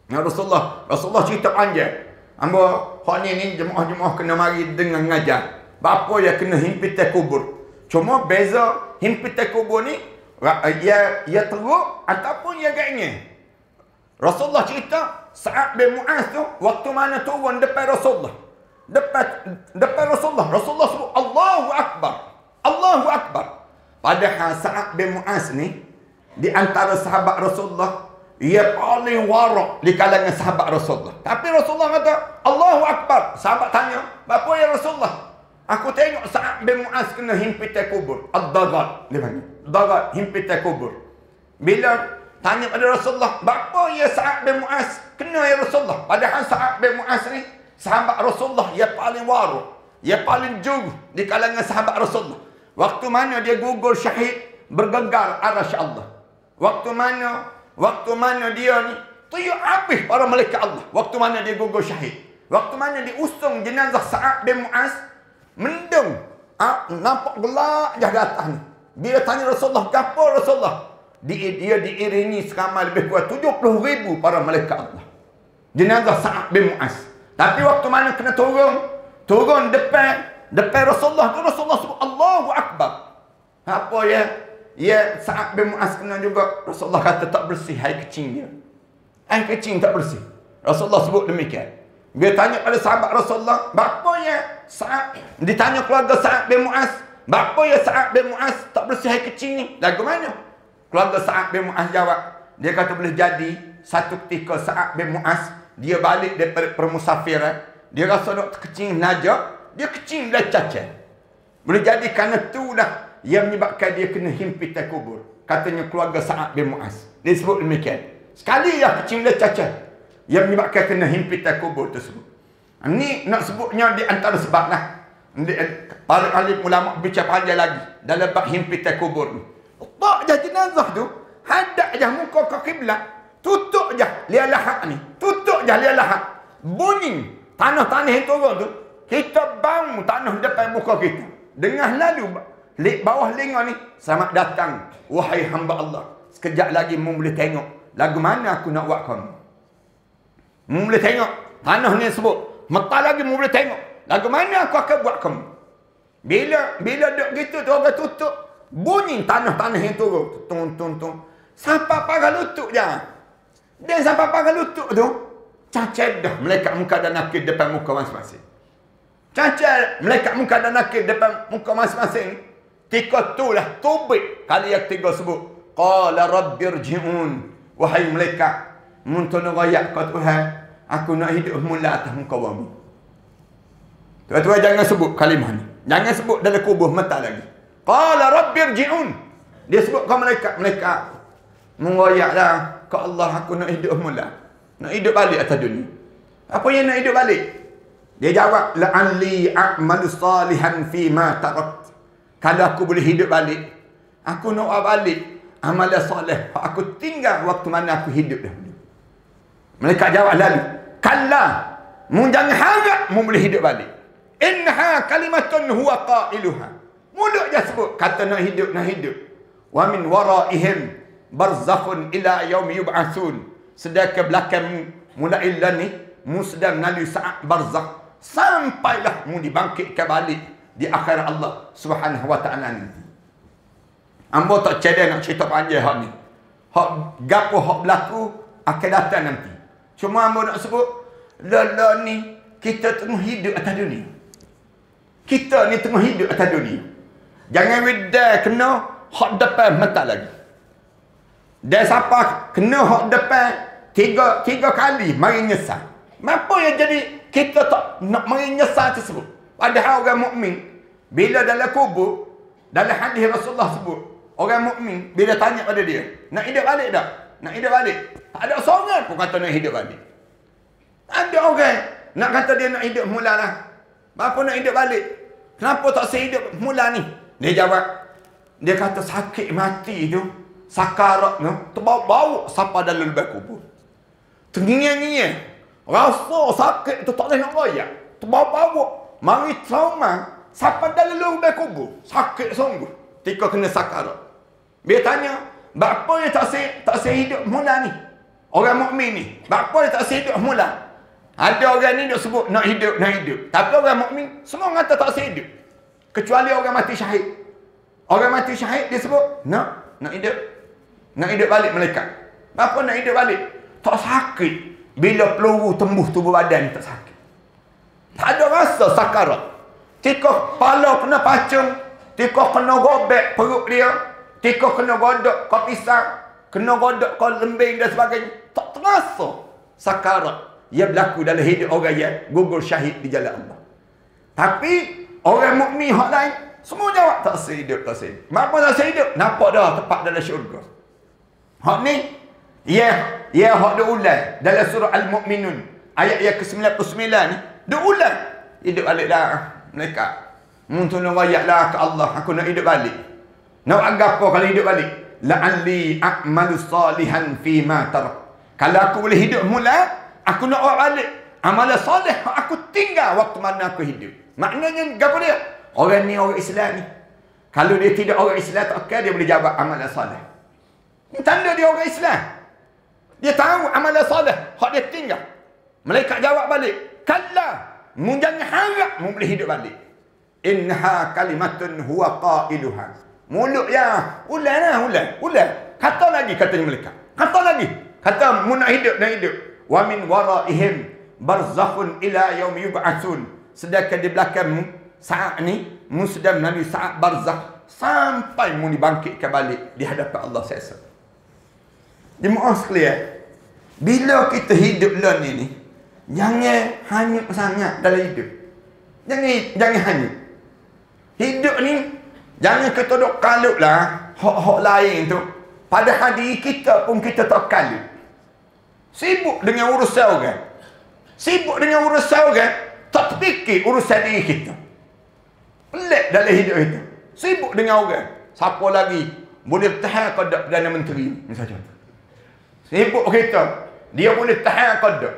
Rasulullah cerita panjang. Ambo hak ni jemaah-jemaah kena mari dengan ngajar. Bapa yang kena himpitan kubur. Cuma beza himpitan kubur ni, Ia teruk ataupun ia gengnya. Rasulullah cerita Sa'ad bin Mu'az tu waktu mana turun depan Rasulullah. Depan Rasulullah. Rasulullah sebut Allahu Akbar. Allahu Akbar. Padahal Sa'ad bin Mu'az ni di antara sahabat Rasulullah, ia paling warak di kalangan sahabat Rasulullah. Tapi Rasulullah kata Allahu Akbar. Sahabat tanya, "Apa ya Rasulullah?" "Aku tengok Sa'ad bin Mu'az kena himpitan kubur." Ad-dagat dia panggil. Dagat himpitan kubur. Bila tanya pada Rasulullah, "Bapa ya Sa'ad bin Mu'az kena ya Rasulullah?" Padahal Sa'ad bin Mu'az ni sahabat Rasulullah, ia paling warak, ia paling jauh di kalangan sahabat Rasulullah. Waktu mana dia gugur syahid, bergegar arasy Allah. Waktu mana dia ni tiup habis para malaikat Allah. Waktu mana dia gugur syahid. Waktu mana diusung jenazah Sa'ad bin Mu'az, mendung, nampak gelap je di atas ni. Bila tanya Rasulullah, "Apa Rasulullah?" Dia diiringi seramai lebih kurang 70,000 para malaikat Allah. Jenazah Sa'ad bin Mu'az. Tapi waktu mana kena turun depan Rasulullah tu, Rasulullah sebut Allahu Akbar. Apa ya? Ya Sa'ad bin Mu'az kena juga. Rasulullah kata tak bersih air kecing dia. Air kecing tak bersih. Rasulullah sebut demikian. Dia tanya pada sahabat Rasulullah, "Bapa ya Sa'ad?" Ditanya keluarga Sa'ad bin Mu'az, "Bapa ya Sa'ad bin Mu'az tak bersih air kecing ni?" Lagu mana? Keluarga Sa'ad bin Mu'az jawab. Dia kata boleh jadi satu ketika Sa'ad bin Mu'az dia balik daripada permusafiran, dia rasa nak kecing najak, dia kecing dah cacat. Boleh jadi kerana itulah yang menyebabkan dia kena himpitan kubur. Katanya keluarga Sa'ad bin Mu'az. Dia sebut demikian. Sekali dah kecing dah cacat yang menyebabkan kena himpitan kubur tersebut. Ini nak sebutnya di antara sebab lah. Para alim ulama bicara panjang lagi dalam bab himpitan kubur ni. Tak je jenazah tu, hadap je muka ke kiblat, tutup je liat lahat ni, tutup je liat lahat. Bunyi tanah-tanah yang turun tu, kita bang tanah depan muka kita. Dengar lalu bawah lengan ni, "Selamat datang wahai hamba Allah. Sekejap lagi mu boleh tengok lagu mana aku nak buat kamu. Mu boleh tengok tanah ni sebut, mata lagi mu boleh tengok lagu mana aku akan buat kamu." Bila duk gitu tu orang tutup, bunyi tanah-tanah yang turun. Tung. Sampai pagar lutut je. Dan sampai pagar lutut tu, cacat dah malaikat muka dan nakir depan muka masing-masing. Cacat malaikat muka dan nakir depan muka masing-masing. Ketika itulah tubik kali yang ketiga sebut. Qala rabbirji'un. Wahai malaikat, muntun rayak kau Tuhan, aku nak hidup mula atas muka bumi. Tuan-tuan jangan sebut kalimah ni. Jangan sebut dalam kubur mata lagi. Qala rabbirji'un. Dia sebut kau malaikat mengoyaklah ke Allah, aku nak hidup mula. Nak hidup balik atas dunia. Apa yang nak hidup balik? Dia jawab, la'alli a'malu salihan fi ma tarat. Kalau aku boleh hidup balik, aku nak balik amalan soleh aku tinggal waktu mana aku hidup dahulu. Malaikat jawab lalu, kalla, mu jangan harap mu boleh hidup balik. Innaha kalimatun huwa qailuha. Mulut je sebut kata nak hidup. Wa min waraihim barzakhun ila yaumi yub'atsun. Sedangkan belakang mulai lah ni mu sedang melalui saat barzakh sampailah mu dibangkitkan balik di akhirat Allah Subhanahu wa taala nanti. Ambo tak cedek nak cerita panjang hak ni. Hak gapo hak berlaku akan datang nanti. Cuma ambo nak sebut lala ni kita tengah hidup atas dunia. Kita ni tengah hidup atas dunia. Jangan wedai kena hak depan mata lagi. Dan siapa kena hak depan tiga kali mari nyesal. Apa yang jadi kita tak nak mari nyesal tersebut? Padahal orang mukmin bila dalam kubur, dalam hadis Rasulullah sebut, orang mukmin bila tanya pada dia, nak hidup balik tak? Nak hidup balik? Tak ada seorang pun kata nak hidup balik. Ada orang nak kata dia nak hidup mula lah. Apa nak hidup balik? Kenapa tak sehidup mula ni? Dia jawab, dia kata sakit mati tu, sakarat tu, terbau-bau sampai dalam lubang kubur. Tengingin-ngingin. Rasa sakit tu tak boleh nak royak. Terbau-bau. Mari trauma sampai dalam lubang kubur. Sakit sungguh. Tika kena sakarat. Dia tanya, bapa dia tak sehidup mula ni? Orang mukmin ni. Bapa dia tak sehidup mula? Ada orang ni dia sebut nak hidup. Tapi orang mukmin semua kata tak sehidup. Kecuali orang mati syahid. Orang mati syahid dia sebut nak Nak hidup? Nak hidup balik malaikat? Apa nak hidup balik? Tak sakit. Bila peluru tembus tubuh badan, tak sakit. Tak ada rasa sakarat. Tika kepala kena pacung, tika kena gobek perut dia, tika kena godok kau pisang, kena godok kau lembing dan sebagainya. Tak terasa sakarat. Ia berlaku dalam hidup orang yang gugur syahid di jalan Allah. Tapi orang mukmin hak lain semua jawab tak sehidup, tak sehidup. Kenapa tak sehidup? Nampak dah tepat dalam syurga. Hak ni ya hak dia ulang dalam surah Al-Mu'minun ayat yang ke-99 ni. Dia ulang. Hidup balik dah malaikat. Tolong wayaklah ke Allah, aku nak hidup balik. Nak agak apa kalau hidup balik? La'alli a'malu salihan fi ma tarak. Kalau aku boleh hidup mula, aku nak buat balik amalan soleh aku tinggal waktu mana aku hidup. Maknanya apa dia? Orang ni orang Islam ni. Kalau dia tidak orang Islam, tak akan dia boleh jawab amalan soleh. Ini tanda dia orang Islam. Dia tahu amalan soleh, hak dia tinggal. Malaikat jawab balik, kalla, mu jangan harap mu boleh hidup balik. Innaha kalimatun huwa qailuha. Mulut ya, ulang. Kata lagi katanya malaikat. Kata lagi. Kata mu nak hidup dan hidup. Wa min waraihim barzakhun ila yaum yub'atsun. Sedangkan di belakangmu saat ni mu sedang melalui saat barzakh sampai mu dibangkitkan balik di hadapan Allah seksa. Jemaah sekalian, bila kita hidup lah ni jangan hanyut sangat dalam hidup. Jangan hanyut. Hidup ni jangan kita duk kalut lah hak-hak lain tu. Padahal diri kita pun kita tak kalut. Sibuk dengan urusan orang. Tak terfikir urusan diri kita. Pelik dalam hidup kita. Sibuk dengan orang. Siapa lagi boleh tahan ke tak Perdana Menteri misalnya. Sibuk kita. Dia boleh tahan ke tak.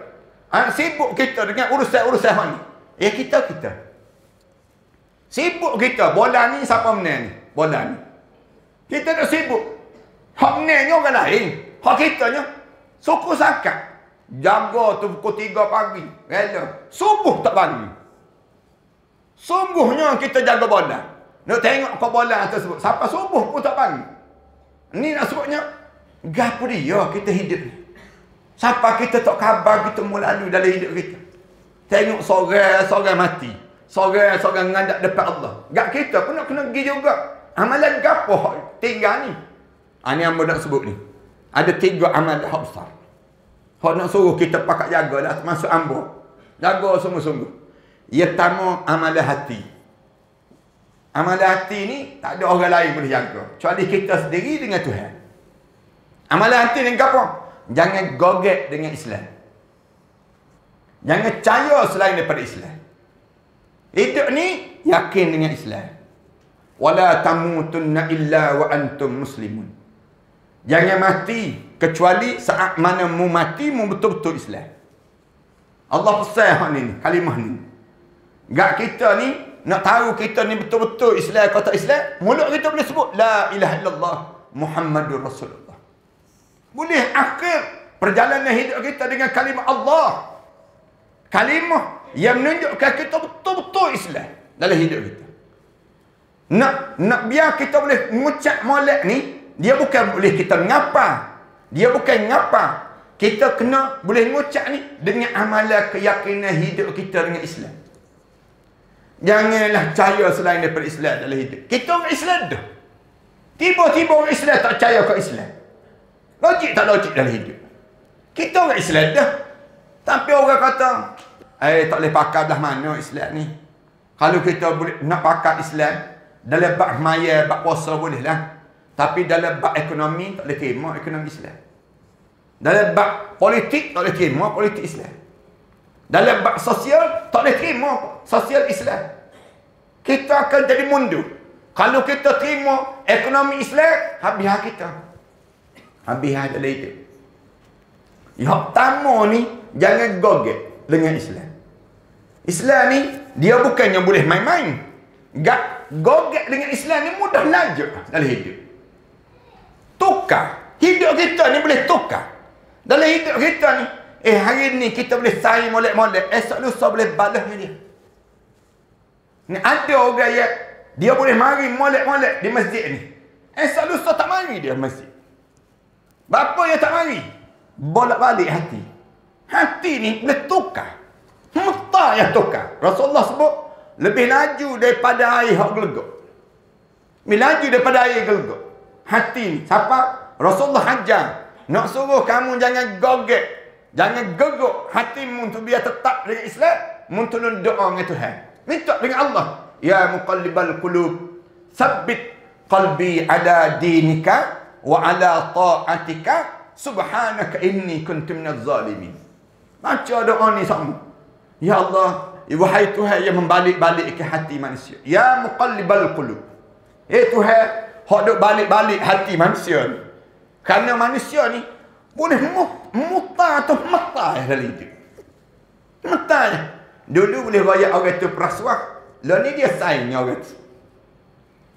Sibuk kita dengan urusan-urusan mana? Kita. Sibuk kita. Bola ni siapa menang ni? Bola ni. Kita dah sibuk. Hak menangnya orang lain. Hak kitanya suku sakat. Jaga tu pukul 3 pagi. Rela. Subuh tak bangun. Sungguhnya kita jaga bola. Nak tengok ke bola tersebut. Sampai subuh pun tak bangun. Ni nak sebutnya, gapo dia kita hidup ni. Sampai kita tak khabar kita mulalu dalam hidup kita. Tengok seorang mati. Seorang ngadap depan Allah. Gak kita pun nak kena pergi juga. Amalan gapo tinggal ni. Ni yang nak sebut ni. Ada 3 amalan hak besar. Hak nak suruh kita pakat jagalah termasuk ambo. Jaga sungguh-sungguh. Ia pertama amalan hati. Amalan hati ni tak ada orang lain boleh jaga. Kecuali kita sendiri dengan Tuhan. Amalan hati ni apa? Jangan gogek dengan Islam. Jangan percaya selain daripada Islam. Hidup ni yakin dengan Islam. Wala tamutunna illa wa antum muslimun. Jangan mati kecuali saat mana mu mati mu betul-betul Islam. Allah pesan hak ni, kalimah ni. Gak kita ni nak tahu kita ni betul-betul Islam atau tak Islam, mulut kita boleh sebut la ilaha illallah Muhammadur Rasulullah. Boleh akhir perjalanan hidup kita dengan kalimah Allah. Kalimah yang menunjukkan kita betul-betul Islam dalam hidup kita. Nak biar kita boleh mengucap molek ni, dia bukan boleh kita ngapa. Dia bukan ngapa. Kita kena boleh mengucap ni dengan amalan keyakinan hidup kita dengan Islam. Janganlah percaya selain daripada Islam dalam hidup. Kita orang Islam dah. Tiba-tiba orang Islam tak percaya ke Islam. Logik tak logik dalam hidup. Kita orang Islam dah. Tapi orang kata, tak boleh pakai belah mana Islam ni. Kalau kita boleh nak pakai Islam, dalam bab maya, bab puasa boleh lah. Tapi dalam bab ekonomi, tak boleh terima ekonomi Islam. Dalam bab politik, tak boleh terima politik Islam. Dalam bab sosial, tak boleh terima sosial Islam. Kita akan jadi mundur. Kalau kita terima ekonomi Islam, habis kita. Habis dalam hidup. Yang pertama ni, jangan gogek dengan Islam. Islam ni, dia bukannya boleh main-main. Gogek dengan Islam ni mudah laju dalam hidup. Tukar. Hidup kita ni boleh tukar. Dalam hidup kita ni, hari ni kita boleh saing molek-molek, esok lusa boleh balas dia. Ni ada orang yang dia boleh mari molek-molek di masjid ni. Esok lusa tak mari dia masjid. Bapa yang tak mari. Bolak-balik hati. Hati ni boleh tukar. Mata yang tukar. Rasulullah sebut, lebih laju daripada air yang gelegok. Lebih laju daripada air gelegok. Hati ni. Siapa? Rasulullah hajar. Nak suruh kamu jangan gogek. Jangan geguk hatimu untuk biar tetap dengan Islam. Muntulun doa dengan Tuhan. Minta dengan Allah. Ya muqallibal qulub. Sabbit qalbi ala dinika. Wa ala ta'atika. Subhanaka inni kuntu minaz zalimin. Baca doa ni sama. Ya Allah. Wahai Tuhan yang membalik-balik ke hati manusia. Ya muqallibal qulub. Tuhan. Hak duk balik-balik hati manusia ni. Kerana manusia ni boleh muta atau mata dalam hidup. Matanya. Dulu boleh royak orang tu perasuah. Lah ni dia saing orang tu.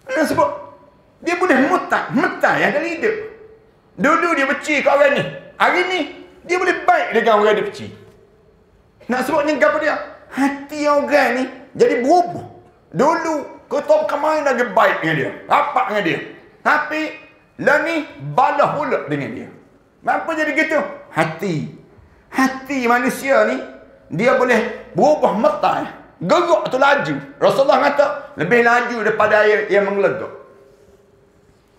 Kenapa sebab dia boleh mata yang dalam hidup. Dulu dia benci kat orang ni. Hari ni dia boleh baik dengan orang dia benci. Nak sebutnya apa dia? Hati orang ni jadi berubah. Dulu kau tahu kemarin lagi baik dengan dia. Rapat dengan dia. Tapi lah ni balah pula dengan dia. Kenapa jadi gitu? Hati manusia ni dia boleh berubah mata. Gerak tu laju. Rasulullah kata lebih laju daripada air yang menggelegok.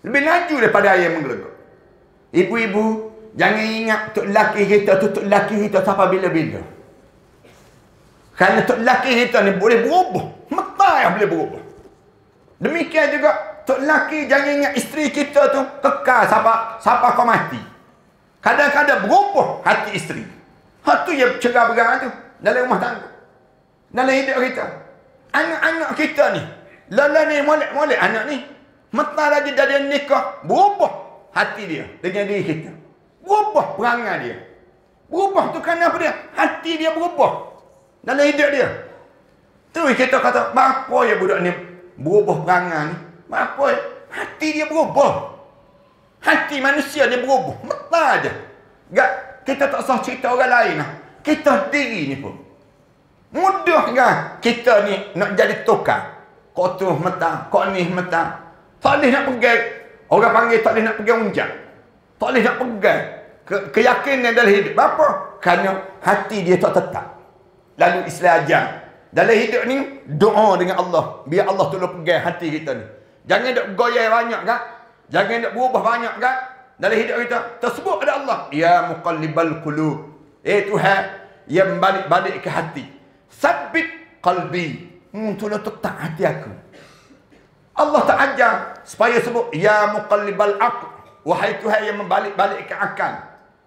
Lebih laju daripada air yang menggelegok. Ibu-ibu jangan ingat tok lelaki kita tu tok lelaki kita sampai bila-bila. Kerana tok lelaki kita ni boleh berubah. Mata yang boleh berubah. Demikian juga tok lelaki jangan ingat isteri kita tu kekal sampai kau mati. Kadang-kadang berubah hati isteri. Hak tu yang cerah berang tu dalam rumah tangga. Dalam hidup kita. Anak-anak kita ni. Lala ni molek-molek anak ni. Mata lagi dari nikah. Berubah hati dia dengan diri kita. Berubah perangai dia. Berubah tu kerana apa dia? Hati dia berubah dalam hidup dia. Tu kita kata, apa ya budak ni berubah perangai ni? Apa ya? Hati dia berubah. Hati manusia ni berubah. Mata aja. Kita tak usah cerita orang lain lah. Kita diri ni pun. Mudah kan kita ni nak jadi tukar. Kau tu mata, kau ni mata. Tak boleh nak pegang. Orang panggil tak boleh nak pegang unjak. Tak boleh nak pegang. Keyakinan dalam hidup. Apa? Kerana hati dia tak tetap. Lalu Islam ajar. Dalam hidup ni, doa dengan Allah. Biar Allah tolong pegang hati kita ni. Jangan nak goyang banyak kan? Jangan nak berubah banyak kan? Dalam hidup kita. Tersebut ada Allah. Ya muqallibal qulub. Tuhan yang balik-balik ke hati. Sabbit qalbi. Tolong tetap hati aku. Allah tak ajar supaya sebut ya muqallibal aql. Wahai Tuhan yang membalik-balik ke akal.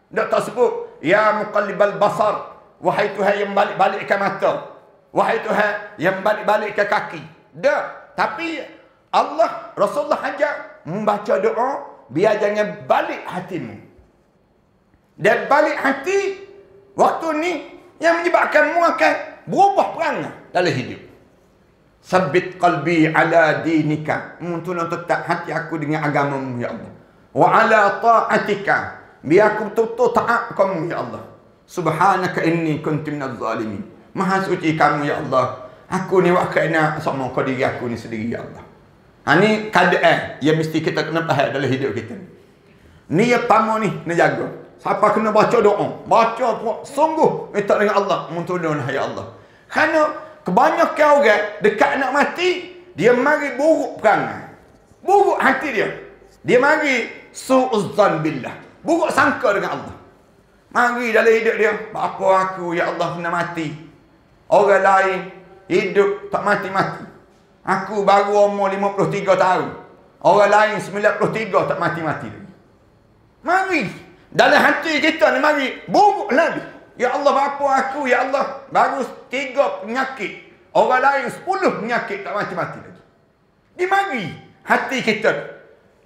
Tak sebut ya muqallibal basar. Wahai Tuhan yang balik-balik ke mata. Wahai Tuhan yang balik-balik ke kaki. Tak. Tapi Allah, Rasulullah ajar membaca doa biar jangan balik hatimu. Dan balik hati waktu ni yang menyebabkanmu akan berubah perangai dalam hidup. Sabbit qalbi ala dinika. Tolong tetap hati aku dengan agamamu ya Allah. Wa ala ta'atika. Biar aku betul-betul taat kamu ya Allah. Subhanaka inni kuntu minaz zalimin. Maha suci kamu ya Allah. Aku ni wak kena sama kau diri aku ni sendiri ya Allah. Ni keadaan yang mesti kita kena faham dalam hidup kita. Ni yang pertama ni kena jaga. Siapa kena baca doa. Baca sungguh minta dengan Allah. Tolong ya Allah. Kerana kebanyakan orang dekat nak mati, dia mari buruk perangai. Buruk hati dia. Dia mari su'uzzan billah. Buruk sangka dengan Allah. Mari dalam hidup dia, apa aku ya Allah kena mati. Orang lain hidup tak mati-mati. Aku baru umur 53 tahun. Orang lain 93 tak mati-mati lagi. Mari dalam hati kita ni mari buruk lagi. Ya Allah, apa aku ya Allah baru 3 penyakit. Orang lain 10 penyakit tak mati-mati lagi. Dimari hati kita.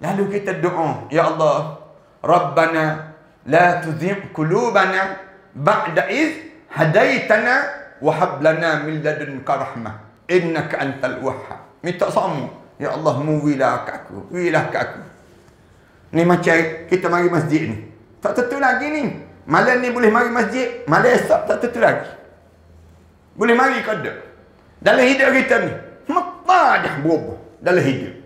Lalu kita doa, ya Allah, Rabbana la tuzigh qulubana ba'da iz hadaitana wa hab lana min ladunka rahmah innaka antal wahhab. Minta sama, ya Allah, muwilah kat aku, wilah kat aku. Ni macam kita mari masjid ni. Tak tentu lagi ni. Malam ni boleh mari masjid, malam esok tak tentu lagi. Boleh mari ke tak? Dalam hidup kita ni, mata dah berubah dalam hidup.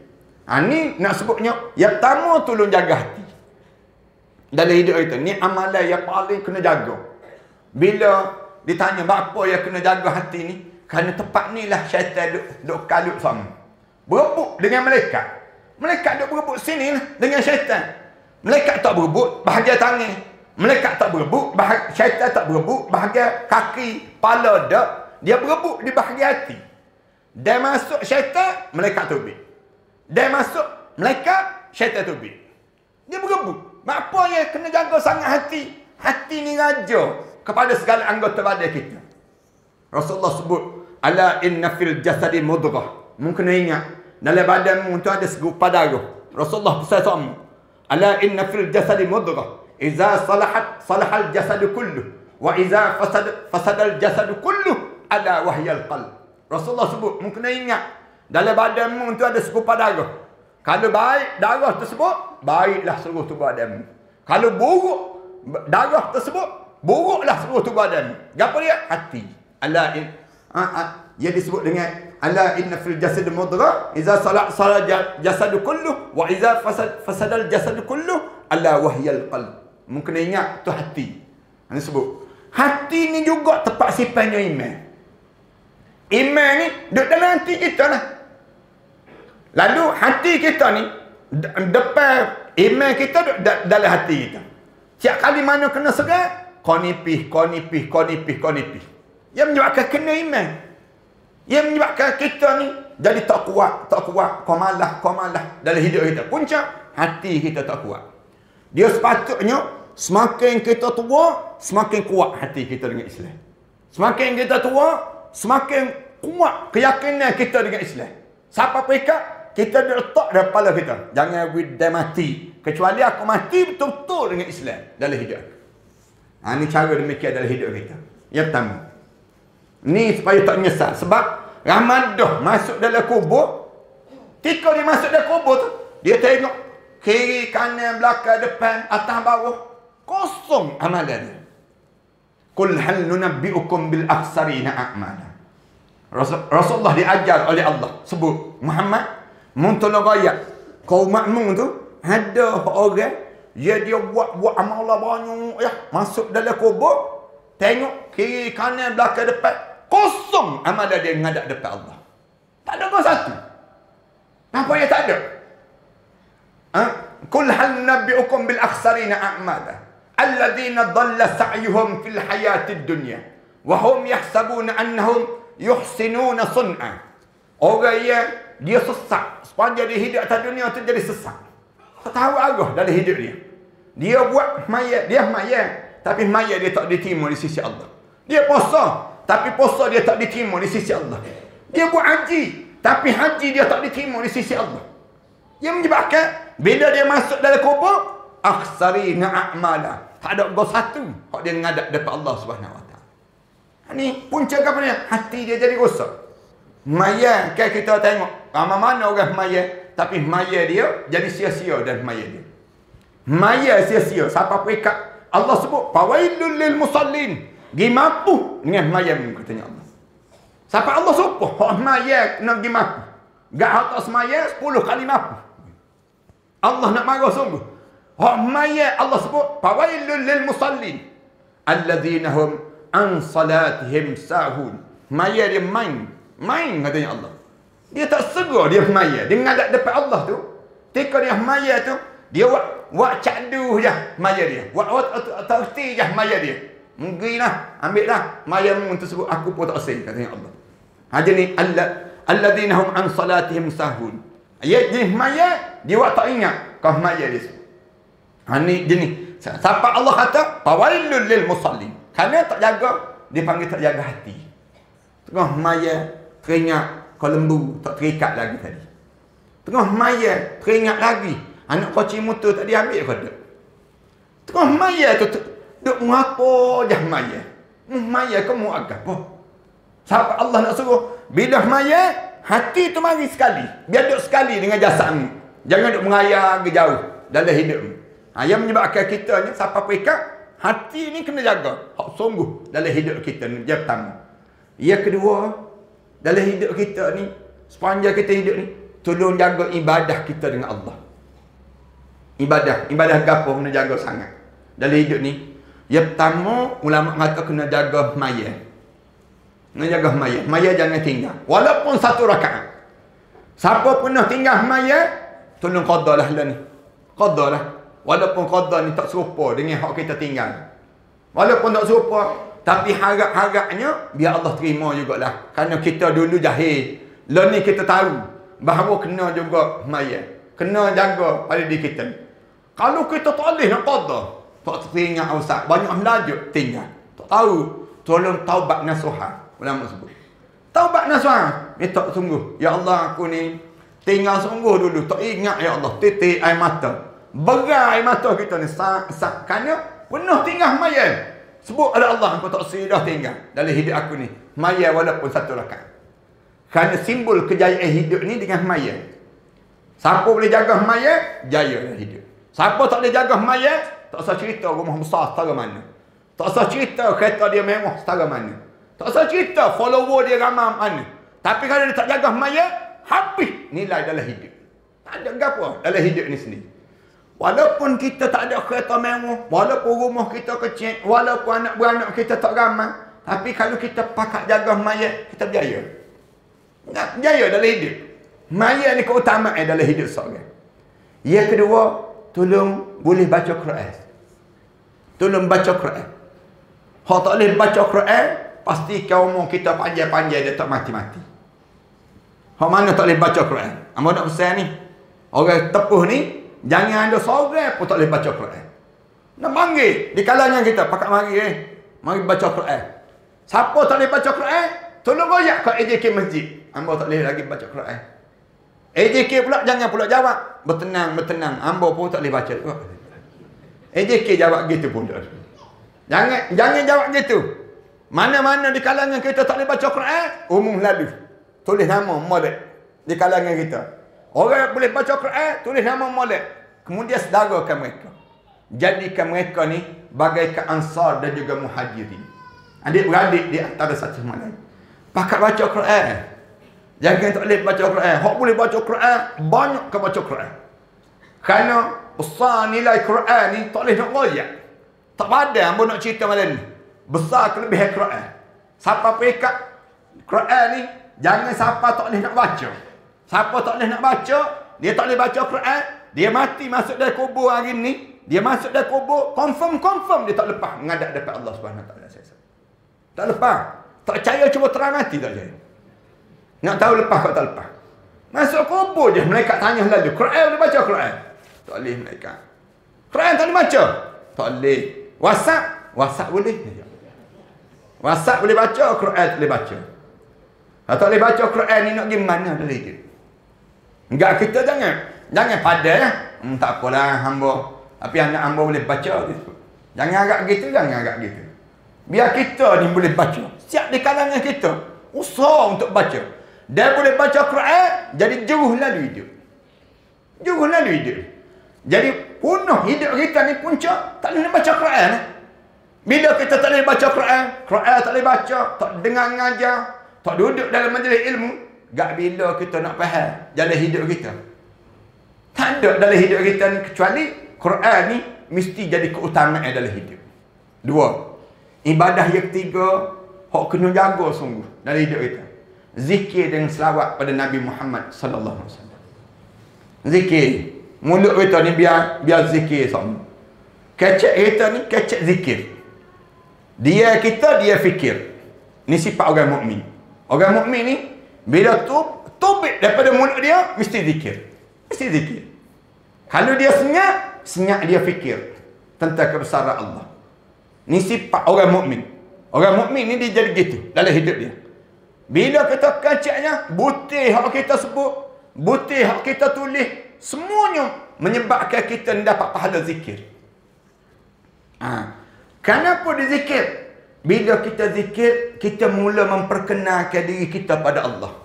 Ni nak sebutnya, yang pertama tolong jaga hati. Dalam hidup kita, ni amalan yang paling kena jaga. Bila ditanya, apa yang kena jaga hati ni? Kerana tempat ni lah syaitan duk kalut sama. Berebut dengan malaikat. Malaikat duk berebut sini lah dengan syaitan. Malaikat tak berebut bahagian tangan. Malaikat tak berebut, syaitan tak berebut bahagian kaki, kepala dak. Dia berebut di bahagian hati. Dia masuk syaitan, malaikat tubik. Dia masuk malaikat, syaitan tubik. Dia berebut. Apa yang kena jaga sangat hati? Hati ni raja kepada segala anggota badan kita. Rasulullah sebut, ala inna fil jasadi mudghah. Mungkin kena ingat, dalam badanmu tu ada segumpal darah. Rasulullah pesan sama. Ala inna fil jasadi mudghah. Iza salahat salahal jasadu kulluh. Wa iza fasadal jasadu kulluh. Ala wahyal qalb. Rasulullah sebut, mungkin kena ingat, dalam badanmu tu ada segumpal darah. Kalau baik darah tersebut, baiklah seluruh tubuh badanmu. Kalau buruk darah tersebut, buruklah seluruh tubuh badanmu. Apa dia? Hati. Ala in ia disebut dengan ala inna fil jasad mudghah idza salat jasad kulluh wa idza fasadal jasad kulluh ala wahyal qalb. Mungkin ingat tu hati. Ini sebut. Hati ni juga tempat sifatnya iman. Iman ni duduk dalam hati kita lah. Lalu hati kita ni depan iman kita duduk dalam hati kita. Setiap kali mana kena segar, konipih. Yang menyebabkan kena iman. Yang menyebabkan kita ni jadi tak kuat, komalah dalam hidup kita. Punca hati kita tak kuat. Dia sepatutnya semakin kita tua, semakin kuat hati kita dengan Islam. Semakin kita tua, semakin kuat keyakinan kita dengan Islam. Siapa perikat, kita letak dalam kepala kita. Jangan dia mati. Kecuali aku mati betul-betul dengan Islam dalam hidup. Ini cara demikian dalam hidup kita. Yang pertama. Ni supaya tak menyesal. Sebab Ramadah masuk dalam kubur. Ketika dia masuk dalam kubur tu, dia tengok kiri, kanan, belakang, depan, atas, bawah. Kosong amalan dia. Qul hal nunabbi'ukum bil akhsarina a'mala. Rasulullah diajar oleh Allah. Sebut, Muhammad, muntullah gayat. Kau makmum tu, ada orang, dia buat amalan banyak, ya, masuk dalam kubur, tengok kiri, kanan, belakang, depan, kosong amalan dia menghadap depan Allah. Tak ada kau satu. Apa yang tak ada? Qul hal nabbi'ukum bil akhsarina a'mala alladhina dhalla sa'yuhum fil hayatid dunya wa hum yahsabuna annahum yuhsinuna sun'a. Orang yang dia sesat sepanjang dia hidup atas dunia tu jadi sesat. Tak tahu arah dalam hidup dia. Dia buat mayat, tapi mayat dia tak diterima di sisi Allah. Dia puasa, tapi puasa dia tak diterima di sisi Allah. Dia buat haji, tapi haji dia tak diterima di sisi Allah. Yang menyebabkan bila dia masuk dalam kubur, akhsarina a'mala. Tak ada gol satu hak dia menghadap depan Allah Subhanahu Wa Taala. Ini punca apa dia? Hati dia jadi rosak. Mayat kan kita tengok mana orang mayat, tapi mayat dia jadi sia-sia dan mayat dia. Mayat sia-sia. Siapa perikat Allah sebut fawailul lil musallin. Gimapu dengan mayat katanya Allah. Siapa Allah sebut hak mayat nak gimapu. Gak atas mayat 10 kali mapu. Allah nak marah sungguh. Hak mayat Allah sebut fawailul lil musallin alladzina hum an salatihim sahun. Mayat dia main katanya Allah. Dia tak segera dia mayat. Dia ngadap depan Allah tu. Ketika dia mayat tu, dia buat cadu je mayat dia. Buat terti je mayat dia. Mungkinlah, ambil dah mayatmu tersebut, aku pun tak say katanya Allah. Jadi alladzina hum an salatihim sahun. Ayat ni mayat dia buat tak ingat kau mayat dia. Ni jenis. Siapa Allah kata fawailul lil musallin. Kerana tak jaga, dia panggil tak jaga hati. Tengah mayat teringat kau lembu tak terikat lagi tadi. Tengah mayat teringat lagi anak kocing motor tak diambil kau dak. Tengah mayat tu duk ngapo je mayat. Mayat kamu agak apa? Siapa Allah nak suruh bila mayat hati tu mari sekali. Biar duk sekali dengan jasadmu. Jangan duk merayap ke jauh dalam hidupmu. Yang menyebabkan kita ni siapa perikat hati ni kena jaga. Hak sungguh dalam hidup kita ni yang pertama. Yang kedua, dalam hidup kita ni, sepanjang kita hidup ni, tolong jaga ibadah kita dengan Allah. Ibadah gapo kena jaga sangat dalam hidup ni. Yang pertama, ulama kata kena jaga maya. Kena jaga maya. Maya jangan tinggal. Walaupun 1 rakaat. Siapa pernah tinggal maya, tolong qada lah ni. Qada lah. Walaupun qada ni tak serupa dengan hak kita tinggal. Walaupun tak serupa, tapi harap-harapnya biar Allah terima jugalah. Kerana kita dulu jahil. Lah ni kita tahu bahawa kena juga maya. Kena jaga pada diri kita. Kalau kita tak boleh nak qada, tak teringat Ustaz, banyak melajut tinggal. Tak tahu, tolong taubat nasuha. Ulama sebut. Taubat nasuha. Minta sungguh. Ya Allah, aku ni tinggal sungguh dulu. Tak ingat ya Allah. Titik air mata. Berai air mata kita ni. Kerana penuh tinggal maya. Sebut ada Allah, aku tak sudah tinggal dalam hidup aku ni. Maya walaupun 1 rakaat. Kerana simbol kejayaan hidup ni dengan maya. Siapa boleh jaga maya, jaya dalam hidup. Siapa tak boleh jaga maya, tak usah cerita rumah besar setara mana. Tak usah cerita kereta dia mewah setara mana. Tak usah cerita follower dia ramai mana. Tapi kalau dia tak jaga maya, habis nilai dalam hidup. Tak ada apa dalam hidup ni sendiri. Walaupun kita tak ada kereta mewah, walaupun rumah kita kecil, walaupun anak beranak kita tak ramai, tapi kalau kita pakat jaga maya, kita berjaya. Berjaya dalam hidup. Maya ni keutamaan dalam hidup seorang. Yang kedua, tolong boleh baca Quran. Tolong baca Quran. Hak tak boleh baca Quran, pastikan umur kita panjang-panjang, dia tak mati-mati. Hak mana tak boleh baca Quran? Ambo nak pesan ni. Orang tepuh ni, jangan ada seorang pun tak boleh baca Quran. Nak panggil di kalangan kita, pakat mari mari baca Quran. Siapa tak boleh baca Quran, tolong royak kat AJK masjid. Ambo tak boleh lagi baca Quran. AJK pula jangan pula jawab. Bertenang. Ambo pun tak boleh baca. AJK jawab gitu pun. Jangan jawab gitu. Mana-mana di kalangan kita tak boleh baca Quran, umum lalu. Tulis nama molek di kalangan kita. Orang boleh baca Quran, tulis nama molek. Kemudian sedarakan mereka. Jadikan mereka ni bagaikan ansar dan juga muhajirin. Adik-beradik di antara satu sama lain. Pakat baca Quran. Jangan tak boleh baca Quran. Hak boleh baca Quran, banyak ke baca Quran. Kerana besar nilai Quran ni tak boleh nak royak. Tak padam pun nak cerita malam ni. Besar kelebihan Quran. Siapa pekat Quran ni, jangan siapa tak boleh nak baca. Siapa tak boleh nak baca, dia tak boleh baca Quran, dia mati masuk dalam kubur hari ni, dia masuk dalam kubur, confirm dia tak lepas menghadap depan Allah Subhanahu Wa Taala. Tak lepas. Tak percaya cuba terang mati tak percaya. Nak tahu lepas kau tak lepas. Masuk kubur je, malaikat tanya lalu, Quran boleh baca Quran? Tak boleh malaikat. Quran tak boleh baca? Tak boleh. WhatsApp boleh. WhatsApp boleh baca, Quran tak boleh baca. Kalau tak boleh baca Quran ni nak pergi mana dalam hidup? Enggak, kita jangan padai lah. Tak apalah hamba. Tapi anak hamba boleh baca gitu. Jangan agak gitu. Biar kita ni boleh baca. Siap di kalangan kita. Usaha untuk baca. Dia boleh baca Quran, jadi jauh lalu hidup. Jadi punah hidup kita ni punca, tak boleh baca Quran. Bila kita tak boleh baca Quran tak boleh baca, tak dengar ngajar, tak duduk dalam majlis ilmu, gak bila kita nak faham dalam hidup kita. Tak ada dalam hidup kita ni kecuali Quran ni mesti jadi keutamaan dalam hidup. 2. Ibadah yang ketiga, hak kena jaga sungguh dalam hidup kita. Zikir dan selawat pada Nabi Muhammad sallallahu alaihi wasallam. Zikir. Mulut kita ni biar zikir sama. Kecek kita ni kecek zikir. Dia fikir. Ni sifat orang mukmin. Orang mukmin ni bila tubik daripada mulut dia mesti zikir. Kalau dia senyap dia fikir tentang kebesaran Allah. Ni sifat orang mukmin. Orang mukmin ni dia jadi gitu dalam hidup dia. Bila kita kacaknya, butir hak kita sebut, butir hak kita tulis, semuanya menyebabkan kita dapat pahala zikir. Kenapa dizikir? Bila kita zikir, kita mula memperkenalkan diri kita pada Allah.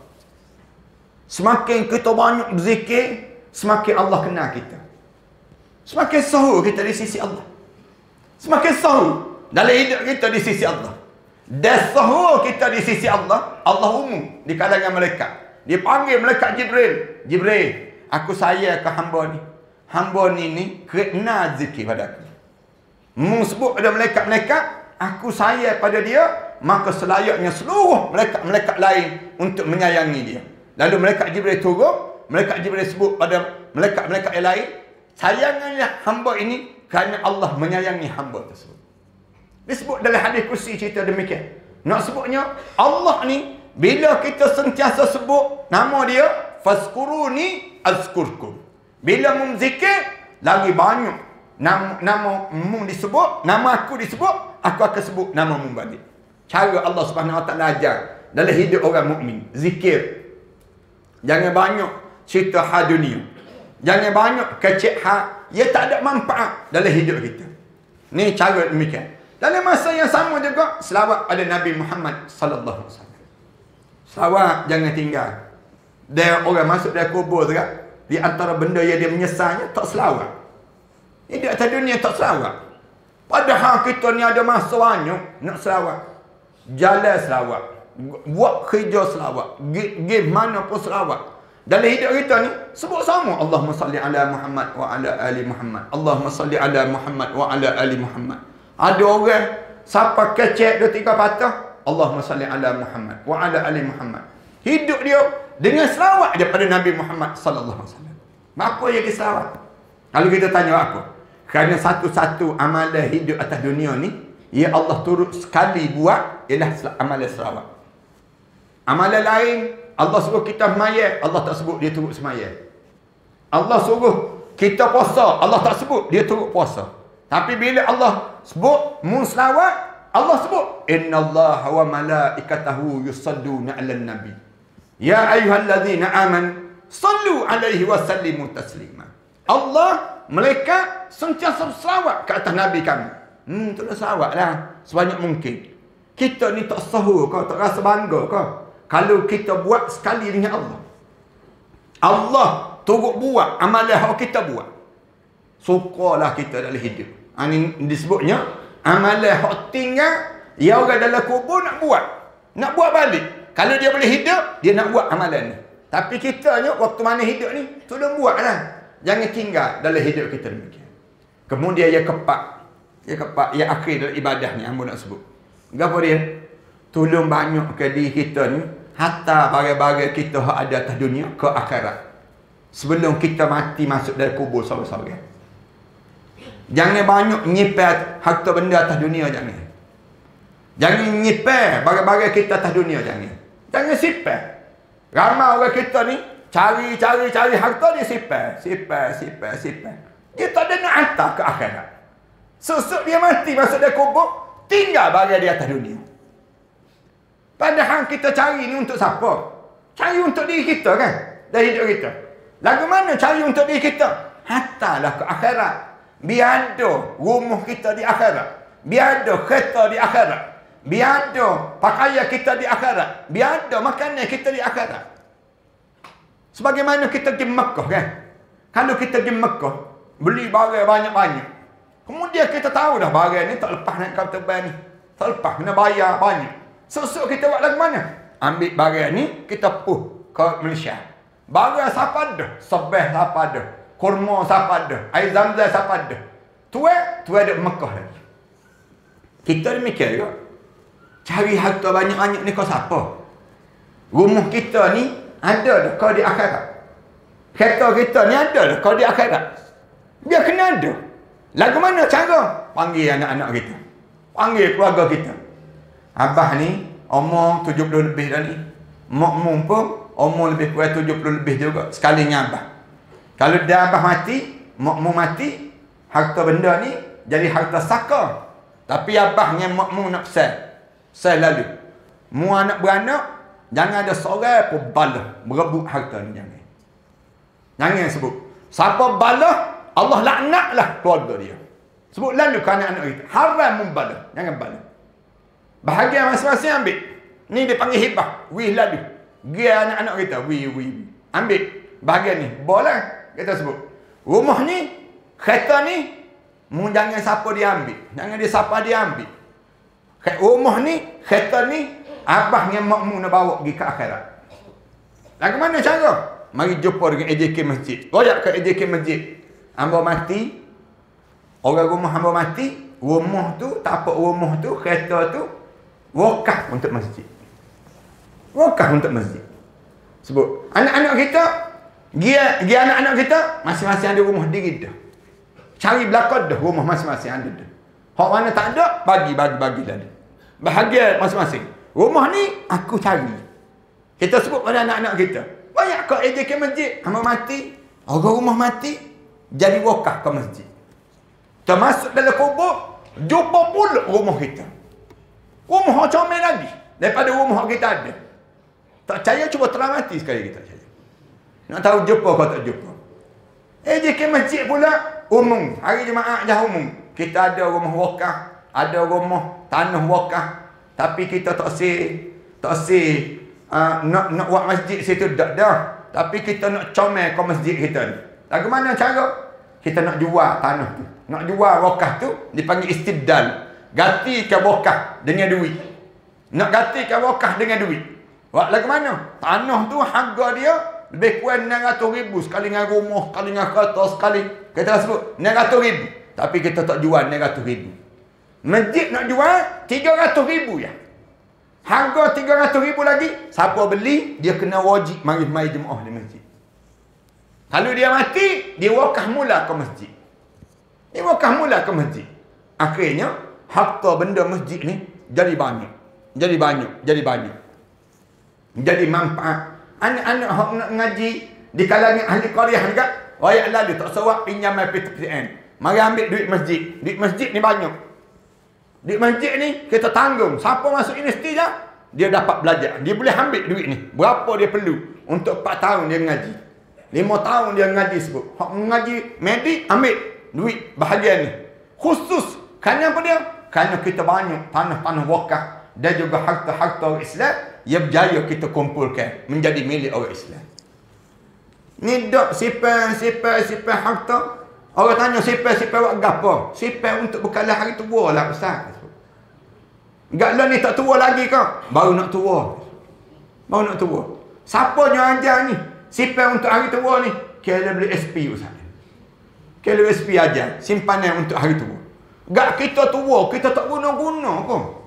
Semakin kita banyak berzikir, semakin Allah kenal kita. Semakin sahur kita di sisi Allah. Semakin sahur dalam hidup kita di sisi Allah. Dan sahur kita di sisi Allah, Allah umum di kalangan malaikat. Dia panggil malaikat Jibril. Jibril, aku sayang ke hamba ni. Hamba ni kena zikir pada aku. Mu sebut pada malaikat-malaikat, aku sayang pada dia, maka selayaknya seluruh malaikat-malaikat lain untuk menyayangi dia. Lalu malaikat Jibril turun, malaikat Jibril sebut pada malaikat-malaikat yang lain, sayanganlah hamba ini kerana Allah menyayangi hamba tersebut. Disebut dalam hadis kursi cerita demikian. Nak sebutnya, Allah ni bila kita sentiasa sebut nama dia, fazkuruni azkurkum. Bila mu zikir, lagi banyak nama mu disebut, nama aku disebut, aku akan sebut nama mu balik. Cara Allah Subhanahu Wa Taala ajar dalam hidup orang mukmin, zikir. Jangan banyak cerita hal dunia. Jangan banyak kecek hal ia tak ada manfaat dalam hidup kita. Ni cara demikian. Dalam masa yang sama juga, selawat pada Nabi Muhammad sallallahu alaihi wasallam. Selawat jangan tinggal. Dia orang masuk dalam kubur juga, di antara benda yang dia menyesalnya tak selawat. Hidup atas dunia tak selawat. Padahal kita ni ada masa banyak nak selawat. Jalan selawat, buat kerja selawat, pergi mana pun selawat. Dalam hidup kita ni sebut sama, Allahumma salli ala Muhammad wa ala ali Muhammad. Allahumma salli ala Muhammad wa ala ali Muhammad. Ada orang siapa kecek 2-3 patah, Allahumma salli ala Muhammad wa ala ali Muhammad. Hidup dia dengan selawat daripada Nabi Muhammad sallallahu alaihi wasallam. Apa yang dia selawat? Kalau kita tanya apa? Kerana satu-satu amalan hidup atas dunia ni, ya Allah turut sekali buat, ialah amalan selawat. Amalan lain, Allah suruh kita semayang, Allah tak sebut dia turut semayang. Allah suruh kita puasa, Allah tak sebut dia turut puasa. Tapi bila Allah sebut mu selawat, Allah sebut innallaha wa malaikatahu yusalluna 'alan nabi. Ya ayyuhallazina amanu sallu 'alaihi wa sallimu taslima. Allah, malaikat sentiasa selawat ke atas nabi kami. Tu dah selawatlah sebanyak mungkin. Kita ni tak sahur kau, tak rasa bangga kau kalau kita buat sekali dengan Allah. Allah turut buat amalan yang kita buat. Sukalah kita dalam hidup. Ini disebutnya amalan yang tinggal, ya orang dalam kubur nak buat. Nak buat balik. Kalau dia boleh hidup, dia nak buat amalan ni. Tapi kita ni, waktu mana hidup ni, tolong buatlah. Jangan tinggal dalam hidup kita demikian. Kemudian yang keempat, yang akhir dalam ibadah ni, hamba nak sebut. Apa dia? Tolong banyak ke diri kita ni, hatta barang-barang kita yang ada atas dunia ke akhirat. Sebelum kita mati masuk dalam kubur seorang-seorang. Jangan banyak nyipar harta benda atas dunia, jangan. Jangan nyipar barang-barang kita atas dunia, jangan. Jangan sipar. Ramai orang kita ni cari harta, dia sipar. Dia tak ada nak hantar ke akhirat. Susuk dia mati masuk dalam kubur, tinggal barang di atas dunia. Padahal kita cari ni untuk siapa? Cari untuk diri kita kan? Dari hidup kita. Lagu mana cari untuk diri kita? Hantarlah ke akhirat. Biar ada rumah kita di akhirat. Biar ada kereta di akhirat. Biar ada pakaian kita di akhirat. Biar ada makanan kita di akhirat. Sebagaimana kita pergi Mekah kan? Kalau kita pergi Mekah, beli barang banyak-banyak. Kemudian kita tahu dah barang ni tak lepas naik kapal terbang ni. Tak lepas, kena bayar banyak. Susuk kita buat lagu mana? Ambil barang ni, kita puh ke Malaysia. Barang siapa ada? Sebeh siapa ada? Kurma siapa ada? Air zam-zam siapa ada? Tuai ada Mekah lagi. Kita demikian juga. Cari harta banyak-banyak ni kau siapa? Rumah kita ni ada dah kau di akhirat. Kereta kita ni ada dah kau di akhirat. Dia kena ada. Lagu mana cara? Panggil anak-anak kita. Panggil keluarga kita. Abah ni umur 70 lebih dah ni. Mak mum pun umur lebih kurang 70 lebih juga. Sekalinya abah. Kalau dah abah mati, mak mum mati, harta benda ni jadi harta saka. Tapi abah dengan mak mum nak pesan. Pesan lalu. Mu anak beranak, jangan ada seorang pun balah berebut harta ni, jangan. Jangan sebut. Siapa balah, Allah laknatlah keluarga dia. Sebut lalu ke anak-anak kita. Haram membalah. Jangan balah. Bahagian masing-masing ambil. Ni dia panggil hibah. Wih lalu. Dia anak-anak kita. Wih. Ambil. Bahagian ni. Boleh. Kita sebut. Rumah ni. Kereta ni. Mu jangan siapa dia ambil. Jangan dia siapa dia ambil. Rumah ni. Kereta ni. Abah dengan mak mu nak bawa pergi ke akhirat. Lagu mana cara? Mari jumpa dengan AJK masjid. Royak ke AJK masjid. Hamba mati. Orang rumah hamba mati. Rumah tu, tapak rumah tu, kereta tu wakaf untuk masjid. Wakaf untuk masjid. Sebut anak-anak kita, dia anak-anak kita masing-masing ada rumah diri dah. Cari belakang dah rumah masing-masing ada dah. Hak mana tak ada, bagi dah dia. Bahagia masing-masing. Rumah ni aku cari. Kita sebut pada anak-anak kita. Banyak kau AJK masjid, hamba mati, orang rumah mati, jadi wakaf ke masjid. Termasuk dalam kubur, jumpa pula rumah kita. Rumah comel lagi daripada rumah kita ada. Tak percaya, cuba teramati sekali kita percaya. Nak tahu jumpa kau tak jumpa. AJK masjid pula umum. Hari Jumaat dah umum. Kita ada rumah wakaf, ada rumah tanah wakaf. Tapi kita tak nak buat masjid situ dah. Tapi kita nak comel ke masjid kita ni. Lagu mana cara? Kita nak jual tanah tu. Nak jual wakaf tu dipanggil istibdal. Gantikan wakaf dengan duit. Nak gantikan wakaf dengan duit. Buat lagu mana? Tanah tu harga dia lebih kurang 900,000 sekali dengan rumah, sekali dengan kereta, sekali. Kita sebut 900,000. Tapi kita tak jual 900,000. Masjid nak jual 300,000 ya. Harga 300,000 lagi. Siapa beli, dia kena wajib mari jemaah di masjid. Kalau dia mati, dia wakaf mula ke masjid. Dia wakaf mula ke masjid. Akhirnya, harta benda masjid ni jadi banyak. Jadi manfaat. Anak-anak yang nak ngaji di kalangan ahli qaryah juga, rakyat lalu tak sewa pinjaman PTPN. Mari ambil duit masjid. Duit masjid ni banyak. Duit masjid ni kita tanggung. Siapa masuk universiti dah, dia dapat belajar. Dia boleh ambil duit ni. Berapa dia perlu. Untuk 4 tahun dia ngaji. 5 tahun dia ngaji sebut. Hak mengaji medik, ambil duit bahagian ni. Khusus. Kerana apa dia? Kerana kita banyak tanah-tanah wakaf dan juga harta-harta orang Islam yang berjaya kita kumpulkan menjadi milik orang Islam. Ni dok sipar harta. Orang tanya sipar buat gapo? Sipar untuk bekalan hari tua lah Ustaz. Gak ni tak tua lagi ke? Baru nak tua. Siapa yang ajar ni? Sipar untuk hari tua ni. KWSP Ustaz. KWSP ajar. Simpanan untuk hari tua. Gak kita tua, kita tak guna-guna pun.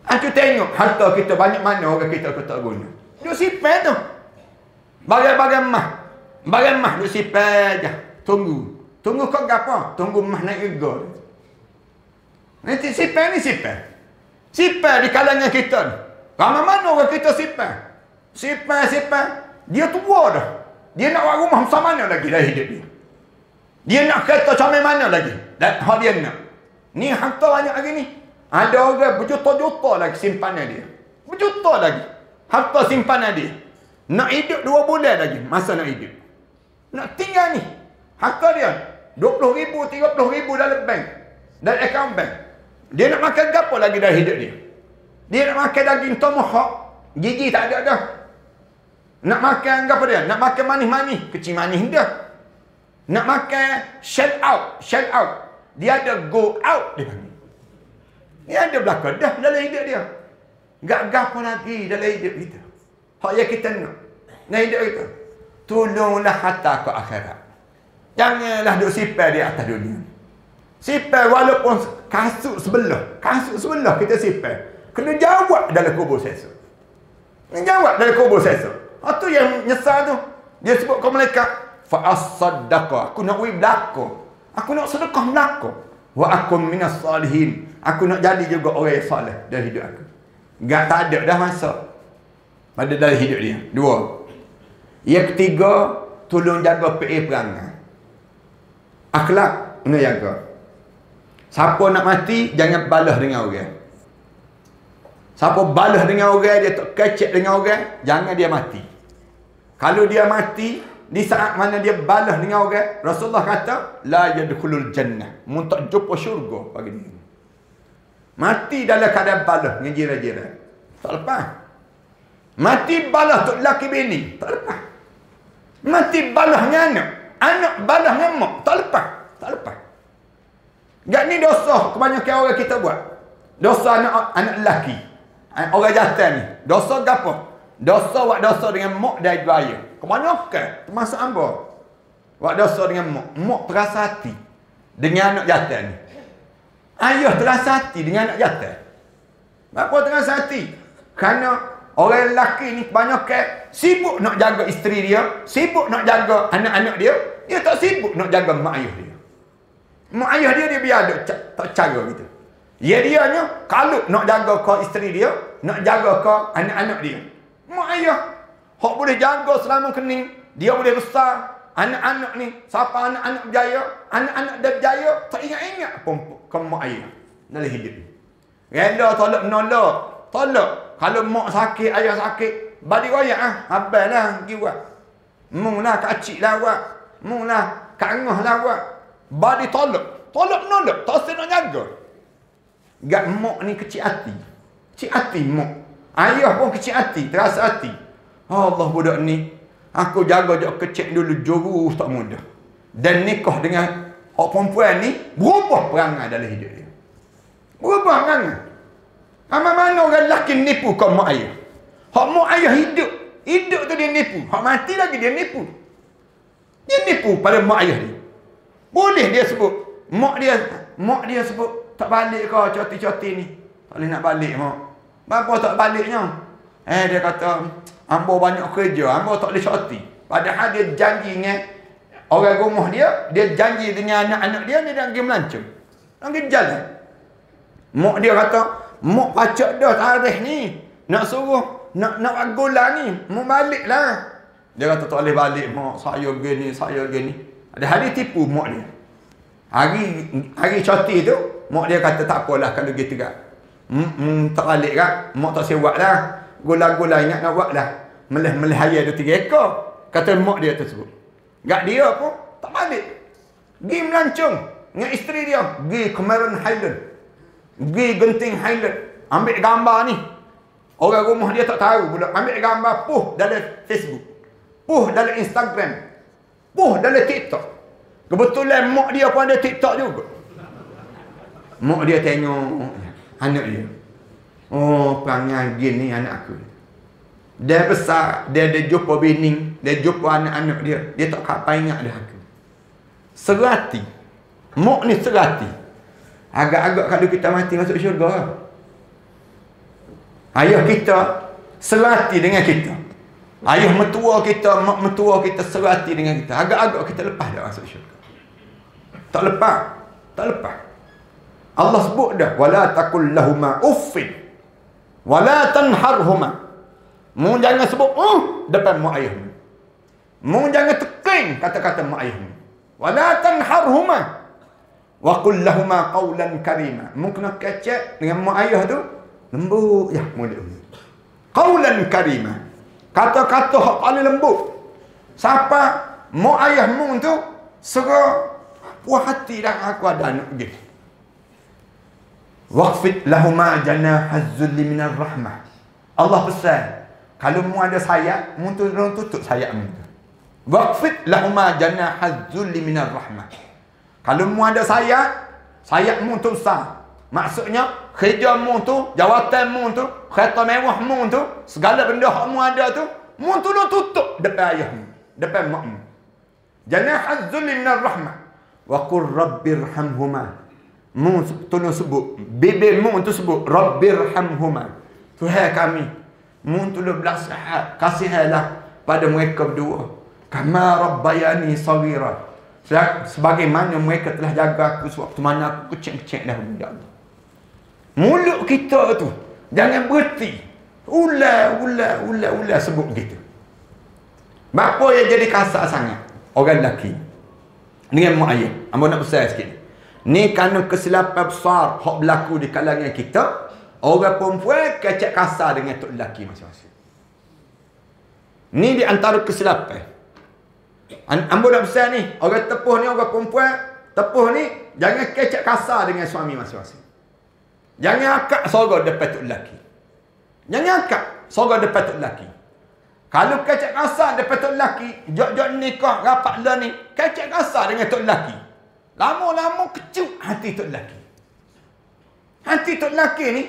Aku tengok harta kita banyak mana orang kita tak guna. Duk sipar tu. Bagai-bagai mah duk sipar je. Tunggu kau apa? Tunggu mah naik rega. Nanti sipar ni sipar. Sipar di kalangan kita ni. Ramai mana orang kita sipar? Sipar. Dia tua dah. Dia nak buat rumah besar mana lagi dah hidup dia. Dia nak kereta comel mana lagi. Dan dia nak. Ni harta banyak lagi ni. Ada orang berjuta-juta lagi simpanan dia. Berjuta lagi. Harta simpanan dia. Nak hidup 2 bulan lagi. Masa nak hidup. Nak tinggal ni. Harta dia 20,000, 30,000 dalam bank. Dalam akaun bank. Dia nak makan apa lagi dalam hidup dia? Dia nak makan daging tomahawk. Gigi tak ada dah. Nak makan apa dia? Nak makan manis-manis. Kecil manis dah. Nak makan shell out. Dia ada go out dia panggil. Dia ada belakang dah dalam hidup dia. Gak apa lagi dalam hidup kita. Hak yang kita nak. Dalam hidup kita. Tolonglah hatta ke akhirat. Janganlah duk sipar di atas dunia. Sipar walaupun kasut sebelah kita sipar. Kena jawab dalam kubur sesok. Itu yang nyesal tu. Dia sebut ke malaikat, fa as-saddaqa. Aku nak belakang. Aku nak sedekah belakang. Wa akum minas salihin. Aku nak jadi juga orang yang soleh dalam hidup aku. Tak ada dah masa pada dalam hidup dia. 2. Yang ketiga, tolong jaga PA perangai. Akhlak kena jaga. Siapa nak mati, jangan balas dengan orang. Siapa balas dengan orang, dia tak kecek dengan orang, jangan dia mati. Kalau dia mati, di saat mana dia balas dengan orang, Rasulullah kata, la yadkhulul jannah. Muntak jumpa syurga bagi dia. Mati dalam keadaan balas dengan jiran-jiran. Tak lepas. Mati balas untuk lelaki bini. Tak lepas. Mati balas dengan anak. Anak balas dengan mak. Tak lepas. Gak ni dosa kebanyakan orang kita buat. Dosa anak lelaki. Orang jantan ni. Dosa apa? Dosa buat dosa dengan mak dan ibu ayah. Kebanyakan termasuk hamba. Buat dosa dengan mak. Mak terasa hati dengan anak jantan ni. Ayah terasa hati dengan anak jantan. Kenapa terasa hati? Kerana orang lelaki ni kebanyakan sibuk nak jaga isteri dia, sibuk nak jaga anak-anak dia, dia tak sibuk nak jaga mak ayah dia. Mak ayah dia biar tak cara gitu. Ya dianya kalau nak jaga ke isteri dia, nak jaga ke anak-anak dia. Mak ayah hak boleh jaga selama kening, dia boleh besar. Anak-anak ni, siapa anak-anak berjaya, anak-anak dah berjaya, tak ingat-ingat pun ke mak ayah dalam hidup ni. Rela tolak menolok, tolak. Kalau mak sakit, ayah sakit, balik royak ah, abang lah pergi buat. Mung lah kacik lah buat. Mung lah kangah lah buat. Balik tolak. Tolak menolok, tak usah nak jaga. Gak mak ni kecil hati. Kecil hati mak. Ayah pun kecil hati, terasa hati. Allah budak ni, aku jaga jok kecil dulu, jurus tak mudah. Dan nikah dengan orang perempuan ni, berubah perangai dalam hidup dia. Berubah perangai. Mana orang lelaki nipu kau mak ayah. Hak mak ayah hidup. Hidup tu dia nipu. Hak mati lagi dia nipu. Dia nipu pada mak ayah dia. Boleh dia sebut. Mak dia sebut, tak balik kau coti-coti ni. Tak boleh nak balik mak. Kenapa tak baliknya? Dia kata, hamba banyak kerja, hamba tak boleh coti. Padahal dia janji dengan orang rumah dia, dia janji dengan anak-anak dia, dia nak pergi melancong. Nak pergi jalan. Mak dia kata, mak pacak dah tarikh ni. Nak suruh, nak gula ni. Mak balik lah. Dia kata, tak boleh balik mak. Saya gini. Ada hari tipu mak dia. Hari coti tu, mak dia kata, tak apalah kalau gitu kan. Tak balik kan. Mak tak siap buat lah. Gula-gula ingat nak buat lah. Melih ayah 2-3 ekor. Kata mak dia tersebut. Gak dia pun tak balik. Pergi melancong dengan isteri dia. Pergi Cameron Highland. Pergi Genting Highland. Ambil gambar ni. Orang rumah dia tak tahu pula. Ambil gambar puh dalam Facebook. Puh dalam Instagram. Puh dalam TikTok. Kebetulan mak dia pun ada TikTok juga. Mak dia tengok anak dia. Oh, perangai gini anak aku. Dia besar, dia ada jumpa bini, dia jumpa anak-anak dia. Dia tak apa ingat dah aku. Serati. Mak ni serati. Agak-agak kalau kita mati masuk syurga. Ayah kita serati dengan kita. Ayah mertua kita, mak mertua kita serati dengan kita. Agak-agak kita lepas dah masuk syurga. Tak lepas. Tak lepas. Allah sebut dah, wala taqul lahuma uffin wala tanharhuma. Mu jangan sebut depan mak ayahmu. Mu jangan tekan kata-kata mak ayahmu. Wala tanharhuma wa qul lahuma qawlan karima. Mu kena kecek dengan mak ayah tu lembut ya mulut. Qawlan karima. Kata-kata hak paling lembut. Siapa mak ayahmu tu serah puas hati dah aku ada anak gitu. Waqfid lahuma janahaz zulli minar rahmah. Allah pesan, kalau mu ada sayap, mu tutup sayap mu. Waqfid lahuma janahaz zulli minar rahmah. Kalau mu ada sayap, sayap mu tu besar. Maksudnya, kerja mu tu, jawatan mu tu, kereta mewah mu tu, segala benda hak mu ada tu, mu tutup depan ayahmu, depan makmu. Janahaz zulli minar rahmah. Wa qur rabbirhamhuma. Mu tolong sebut bibir mu tu sebut rabbirhamhuma, Tuhan kami, mu tolong belas kasihanlah pada mereka berdua, kama rabbayani saghira, sebagaimana mereka telah jaga aku sewaktu mana aku kecil-kecil dah budak. Mulut kita tu jangan berhenti ulah sebut gitu. Bapa yang jadi kasar sangat orang lelaki dengan mak ayah. Ambo nak besar sikit. Ni kerana kesilapan besar hak berlaku di kalangan kita. Orang perempuan kecek kasar dengan tok lelaki masing-masing. Ni di antara kesilapan. Ambo nak besar ni, orang tepuh ni, orang perempuan tepuh ni, jangan kecek kasar dengan suami masing-masing. Jangan akak sorga depan tok lelaki. Jangan akak sorga depan tok lelaki. Kalau kecek kasar depan tok lelaki, jok-jok nikah rapat lah ni, kecek kasar dengan tok lelaki. Lama-lama kecut hati tok lelaki. Hati tok lelaki ni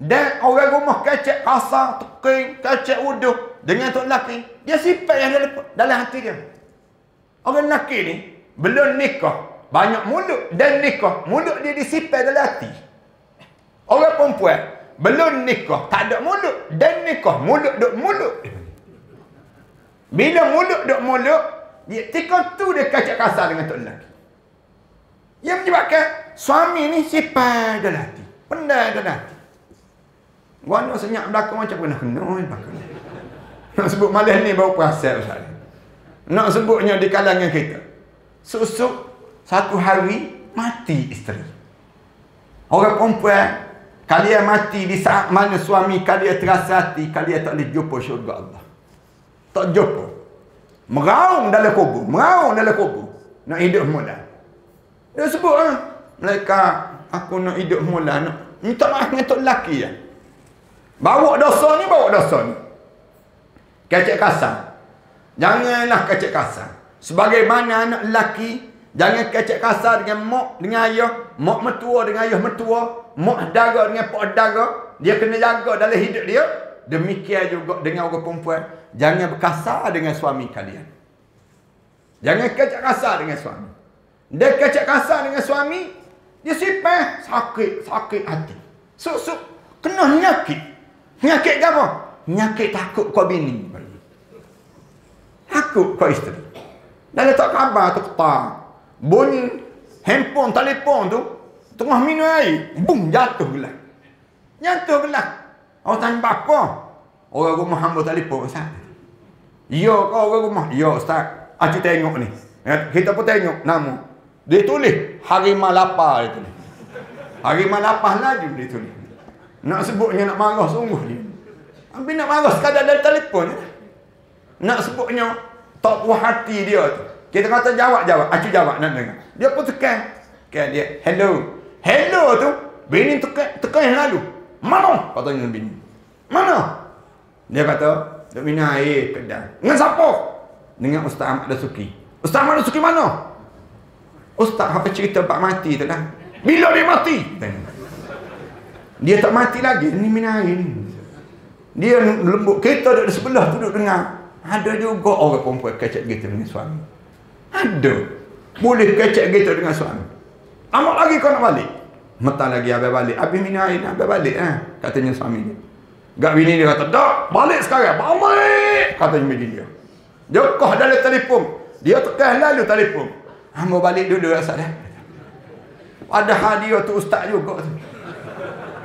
Dan orang rumah kecek kasar, teking, kecek wuduh dengan tok lelaki, dia sifat yang dalam hati dia. Orang lelaki ni belum nikah, banyak mulut, dan nikah, mulut dia disifat dalam hati. Orang perempuan belum nikah, tak ada mulut, dan nikah, mulut duk mulut. Bila mulut duk mulut, dia tika tu dia kacak kasar dengan tok lelaki. Yang menyebabkan suami ni sifat dalam hati, pendai dalam hati. Gua nak senyap belakang macam pernah kena belakang. Nak sebut malam ni baru perasan Ustaz. Nak sebutnya di kalangan kita. Susuk satu hari mati isteri. Orang perempuan, kalian mati di saat mana suami kalian terasa hati, kalian tak boleh jumpa syurga Allah. Tak jumpa. Meraung dalam kubur, meraung dalam kubur. Nak hidup mula. Dia sebut mereka, aku nak hidup mula, nak minta maaf dengan tok lelaki ya. Bawa dosa ni, bawa dosa ni. Kecek kasar. Janganlah kecek kasar. Sebagaimana anak lelaki, jangan kecek kasar dengan mak, dengan ayah. Mak mertua dengan ayah mertua. Mak dara dengan pak dara. Dia kena jaga dalam hidup dia. Demikian juga dengan orang perempuan. Jangan berkasar dengan suami kalian. Jangan kecek kasar dengan suami. Dia kecek kasar dengan suami, dia sifat sakit hati. Sok-sok kena nyakit. Nyakit apa? Nyakit takut kau bini. Takut kau isteri. Dan letak khabar tu ketar. Bunyi handphone, telefon tu tengah minum air. Bum, jatuh gelas. Jatuh gelas. Orang tanya apa? Orang rumah hamba telefon Ustaz. Ya kau orang rumah? Ya Ustaz. Aku tengok ni. Kita pun tengok nama. Dia tulis harimau lapar dia tulis. Harimau lapar laju dia tulis. Nak sebutnya nak marah sungguh dia. Habis nak marah sekadar dari telefon. Nak sebutnya tak puas hati dia tu. Kita kata jawab. Aku jawab nak dengar. Dia pun tekan. Kan dia. Hello. Hello tu. Bini tekan yang lalu. Mana? Katanya bini. Mana? Dia kata, duk minum air kedai. Dengan siapa? Dengan Ustaz Ahmad Dasuki. Ustaz Ahmad Dasuki mana? Ustaz apa cerita bab mati tu dah. Bila dia mati? Dia tak mati lagi. Ni minum air ni. Dia lembut. Kita duduk di sebelah tu duduk dengar. Ada juga orang perempuan kecek gitu dengan suami. Ada. Boleh kecek gitu dengan suami. Amat lagi kau nak balik? Metang lagi habis balik. Habis minum air habis balik. Katanya suami dia. Gak bini dia kata, tak, balik sekarang. Balik. Katanya bini dia. Jokah dalam telefon. Dia tekan lalu telefon. Hamba balik dulu Ustaz dah. Padahal dia tu ustaz juga tu.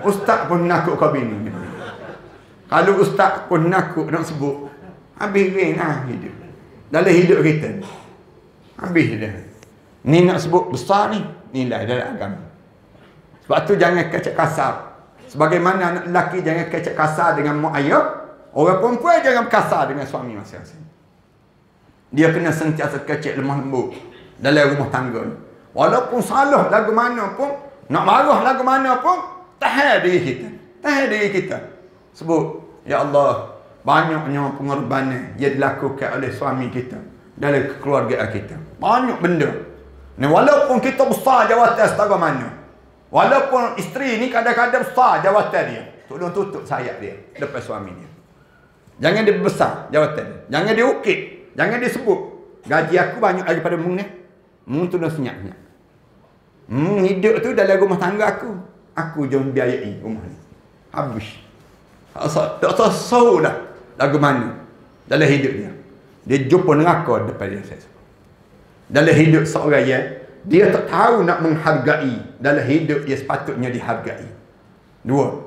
Ustaz pun nakut kau bini. Kalau ustaz pun nakut nak sebut, habis hidup. Dalam hidup kita. Habis dah. Ni nak sebut besar ni, nilai dalam agama. Sebab tu jangan kecek kasar. Sebagaimana anak lelaki jangan kecek kasar dengan mak ayah, orang perempuan jangan kasar dengan suami masing-masing. Dia kena sentiasa kecek lemah lembut dalam rumah tangga. Walaupun salah lagu mana pun, nak marah lagu mana pun, tahan diri kita. Tahan diri kita. Sebut, ya Allah, banyaknya pengorbanan yang dilakukan oleh suami kita dalam kekeluargaan kita. Banyak benda. Ni walaupun kita besar jawatan setara mana, walaupun isteri ni kadang-kadang besar jawatan dia, tolong tutup sayap dia depan suami dia. Jangan dia besar jawatan dia. Jangan dia ukit. Jangan dia sebut, gaji aku banyak daripada mu ni. Mu tu nak senyap-senyap. Hidup tu dalam rumah tangga aku. Aku jom biayai rumah ni. Habis. Tak tahu dah lagu mana dalam hidup dia. Dia jumpa neraka depan dia. Dalam hidup seorang yang dia tak tahu nak menghargai dalam hidup dia sepatutnya dihargai. Dua.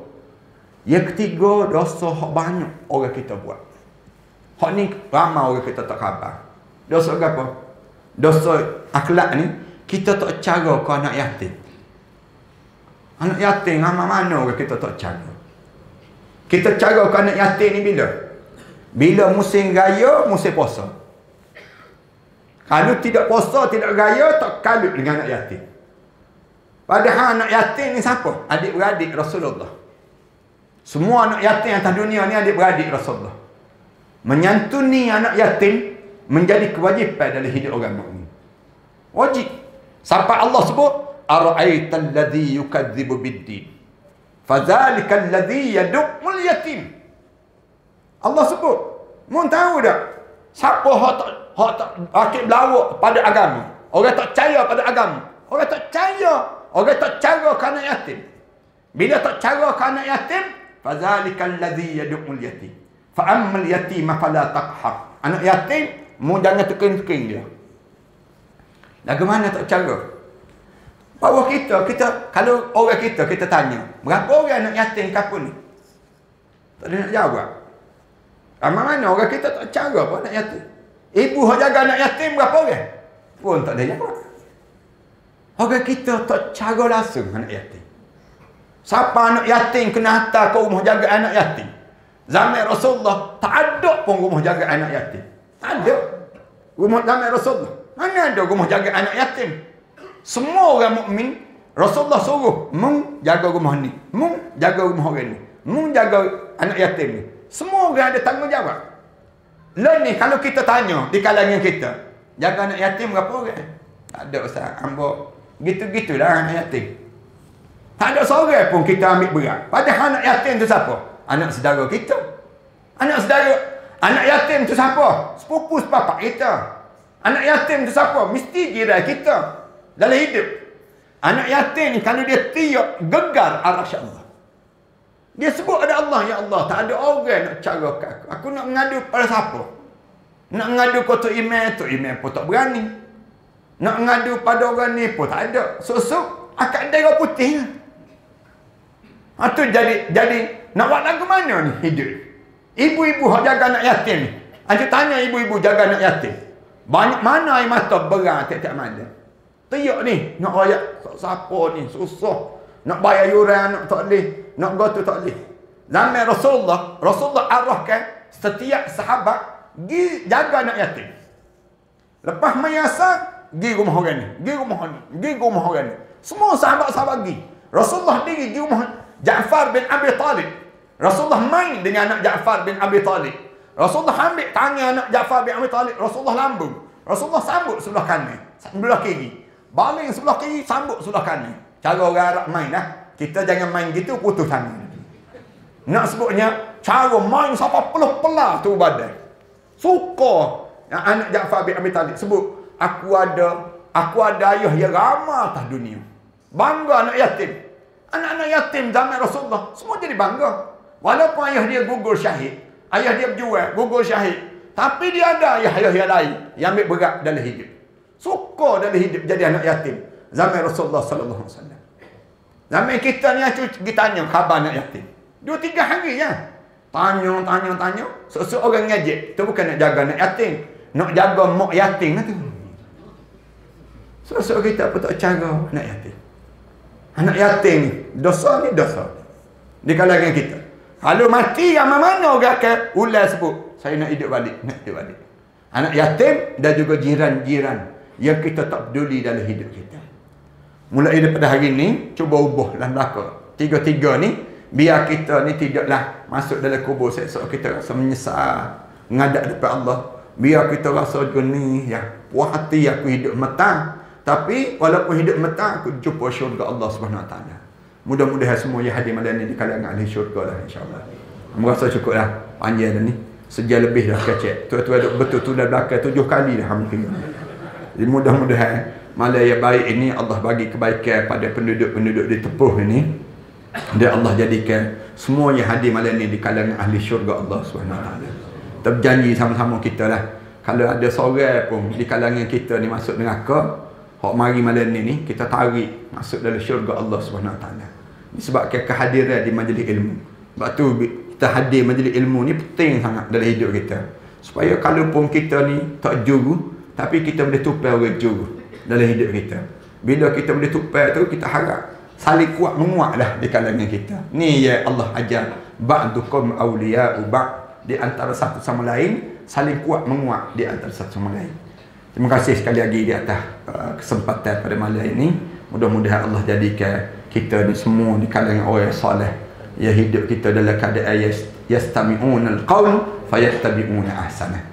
Yang ketiga, dosa hak banyak orang kita buat. Hak ni ramai orang kita tak khabar. Dosa apa? Dosa akhlak ni kita tak cara ke anak yatim. Anak yatim mana orang kita tak cara. Kita cara ke anak yatim ni bila? Bila musim raya, musim puasa. Kalau tidak puasa, tidak raya, tak kalut dengan anak yatim. Padahal anak yatim ni siapa? Adik-beradik Rasulullah. Semua anak yatim atas dunia ni adik-beradik Rasulullah. Menyantuni anak yatim menjadi kewajipan dalam hidup orang mukmin. Wajib. Sampai Allah sebut, ara'aital ladzi yukadzibu biddin. Fadzalikal ladzi yad'ul yatim. Allah sebut. Mun tahu tak? Siapa hak tak akid belawak pada agama? Orang tak percaya pada agama. Orang tak percaya, orang tak cara ke anak yatim. Bila tak cara ke anak yatim, fadzalikal ladzi yad'ul yatim. Fa ammal yatima fala taqhar. Anak yatim, mu jangan tekan-tekan dia. Lagu mana tak cara? Bahawa kita kalau orang kita tanya, berapa orang anak yatim kapun ni? Tak ada nak jawab. Mana orang kita tak cara apa anak yatim? Ibu hak jaga anak yatim berapa orang? Pun tak ada jawab. Orang kita tak cara langsung anak yatim. Siapa anak yatim kena hantar ke rumah jaga anak yatim? Zaman Rasulullah tak ada pun rumah jaga anak yatim. Tak ada. Rumah zaman Rasulullah. Mana ada rumah jaga anak yatim? Semua orang mukmin Rasulullah suruh mung jaga rumah ni, mung jaga rumah orang ni, mung jaga anak yatim ni. Semua orang ada tanggungjawab. Lain ni kalau kita tanya di kalangan kita, jaga anak yatim berapa orang? Tak ada ustaz, hamba gitu-gitulah anak yatim. Tak ada seorang pun kita ambil berat. Padahal anak yatim tu siapa? Anak saudara kita. Anak yatim tu siapa? Sepupu sepapak kita. Anak yatim tu siapa? Mesti jiran kita dalam hidup. Anak yatim ni kalau dia tiap gegar arasy Allah. Dia sebut ada Allah, ya Allah, tak ada orang nak cara aku. Aku nak mengadu pada siapa? Nak mengadu ke Tok Imam pun tak berani. Nak mengadu pada orang ni pun tak ada. Susuk akak darah putih. Itu jadi nak buat lagu mana ni hidup? Ibu-ibu hak jaga anak yatim ni. Anjur tanya ibu-ibu jaga anak yatim. Banyak mana air mata berat tiap-tiap malam. Tiap ni nak rakyat siapa ni susah. Nak bayar yuran nak tak boleh. Nak gotu tak boleh. Zaman Rasulullah arahkan setiap sahabat pergi jaga anak yatim. Lepas mayasar, pergi rumah orang ni, pergi rumah orang ni. Semua sahabat-sahabat pergi. Rasulullah pergi rumah Ja'far bin Abi Talib. Rasulullah main dengan anak Ja'far bin Abi Talib. Rasulullah ambil tangan anak Ja'far bin Abi Talib. Rasulullah lambung. Rasulullah sambut sebelah kanan, sebelah kiri. Baling sebelah kiri, sambut sebelah kanan. Cara orang Arab main lah. Kita jangan main gitu, putus tangan. Nak sebutnya, cara main sampai pelah-pelah tu badan. Suka anak Ja'far bin Abi Talib sebut, aku ada ayah yang ramah atas dunia. Bangga anak yatim. Anak-anak yatim zaman Rasulullah semua jadi bangga. Walaupun ayah dia gugur syahid, ayah dia berjuang gugur syahid, tapi dia ada ayah-ayah yang lain yang ambil berat dalam hidup. Suka dalam hidup jadi anak yatim. Zaman Rasulullah sallallahu alaihi wasallam. Zaman kita ni kita tanya khabar anak yatim. 2-3 hari ya. Tanya. Seorang ngajak, tu bukan nak jaga anak yatim, nak jaga mak yatim lah tu. Seorang kita apa tak cara anak yatim. Anak yatim ni, dosa di kalangan kita. Kalau mati yang mana orang akan ulas sebut, saya nak hidup balik. Anak yatim dan juga jiran-jiran yang kita tak peduli dalam hidup kita. Mulai daripada hari ni, cuba ubahlah belaka. Tiga-tiga ni, biar kita ni tidaklah masuk dalam kubur esok kita rasa menyesal, menghadap depan Allah. Biar kita rasa jenih, ya, puas hati aku hidup metang. Tapi walaupun hidup metang, aku jumpa syurga Allah Subhanahu Wa Taala. Mudah-mudahan semua yang hadir malam ni di kalangan ahli syurga lah, insya-Allah. Merasa cukup lah panjang dah ni. Sejam lebih dah kecek. Tuan-tuan duk betul dah belakang 7 kali dah alhamdulillah. Jadi mudah-mudahan malam yang baik ini Allah bagi kebaikan pada penduduk-penduduk di Tepuh ini. Dan Allah jadikan semua yang hadir malam ni di kalangan ahli syurga Allah Subhanahu Wa Taala. Kita berjanji sama-sama kita lah. Kalau ada seorang pun di kalangan kita ni masuk neraka, hak mari malam ni kita tarik masuk dalam syurga Allah Subhanahu Wa Taala. Disebabkan kehadiran di majlis ilmu. Sebab tu kita hadir majlis ilmu ni penting sangat dalam hidup kita. Supaya kalaupun kita ni tak juru, tapi kita boleh tupai orang juru dalam hidup kita. Bila kita boleh tupai tu, kita harap saling kuat menguatlah di kalangan kita. Ni ya Allah ajar, ba'dukum awliya'u ba', di antara satu sama lain saling kuat menguat di antara satu sama lain. Terima kasih sekali lagi di atas kesempatan pada malam ini. Mudah-mudahan Allah jadikan kita ni semua di kalangan orang soleh yang hidup kita dalam keadaan yastami'una al-qawl fayattabi'una ahsanah.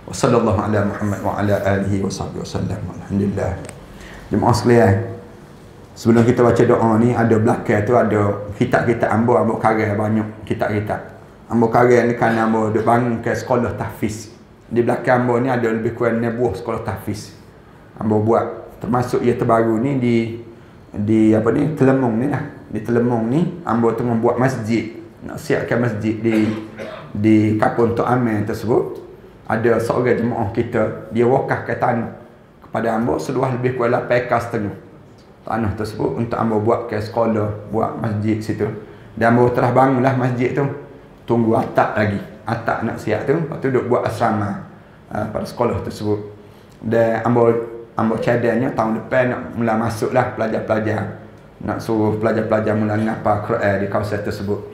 Wa sallallahu ala Muhammad wa ala alihi wa sahbihi wasallam. Alhamdulillah. Jemaah sekalian, Sebelum kita baca doa ni, ada belakang tu ada kitab-kitab ambo karang banyak kitab-kitab. Ambo karang ni kan ambo duk bangun ke sekolah tahfiz. Di belakang ambo ni ada lebih kurang 9 buah sekolah tahfiz. Ambo buat, termasuk ia terbaru ni di apa ni, Telemong ni lah. Di Telemong ni ambo tengah buat masjid, nak siapkan masjid di Kampung Tok Amin tersebut. Ada seorang jemaah kita, dia wakafkan tanah kepada ambo seluas lebih kurang 8 ekar setengah tanah tersebut untuk ambo buat ke sekolah, buat masjid situ. Dan ambo telah bangunlah masjid tu, tunggu atap lagi, atap nak siap tu, lepas tu duk buat asrama pada sekolah tersebut. Dan ambo cadangnya tahun depan nak mula masuklah pelajar-pelajar, nak suruh pelajar-pelajar mula ngapal Quran di kawasan tersebut.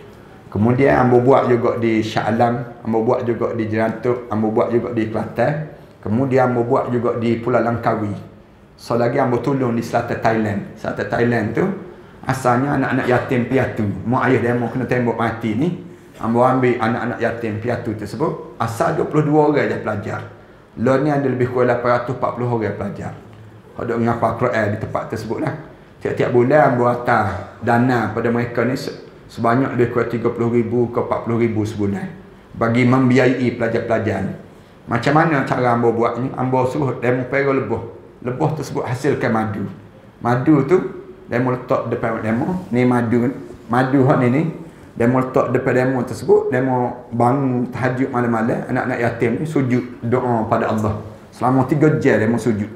Kemudian ambo buat juga di Shah Alam, ambo buat juga di Jerantuk, ambo buat juga di Kelantan. Kemudian ambo buat juga di Pulau Langkawi. So lagi ambo tolong di selatan Thailand. Selatan Thailand tu asalnya anak-anak yatim piatu. Mak ayah dia mau kena tembak mati ni. Ambo ambil anak-anak yatim piatu tersebut. Asal 22 orang je pelajar. Lo ni ada lebih kurang 840 orang pelajar. Ada ngapal Quran di tempat tersebut lah. Tiap-tiap bulan ambo hantar dana pada mereka ni sebanyak lebih kurang 30,000 ke 40,000 sebulan. Bagi membiayai pelajar-pelajar ni. Macam mana cara ambo buat ni? Ambo suruh demo pera lebah. Lebah tersebut hasilkan madu. Madu tu demo letak depan demo. Ni madu hak ni demo letak depan demo tersebut. Demo bangun tahajud malam-malam, anak-anak yatim ni sujud doa pada Allah. Selama 3 jam demo sujud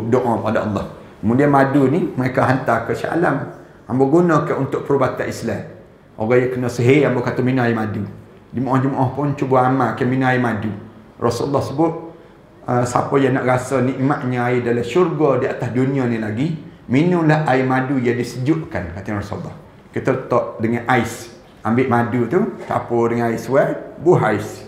doa pada Allah. Kemudian madu ni mereka hantar ke Shah Alam. Ambo gunakan untuk perubatan Islam. Orang yang kena sihir ambo kata minum air madu. Jemaah-jemaah pun cuba amalkan minum air madu. Rasulullah sebut, siapa yang nak rasa nikmatnya air dalam syurga di atas dunia ni lagi, minumlah air madu yang disejukkan, kata Rasulullah. Kita letak dengan ais, ambil madu tu campur dengan air suai, buah ais,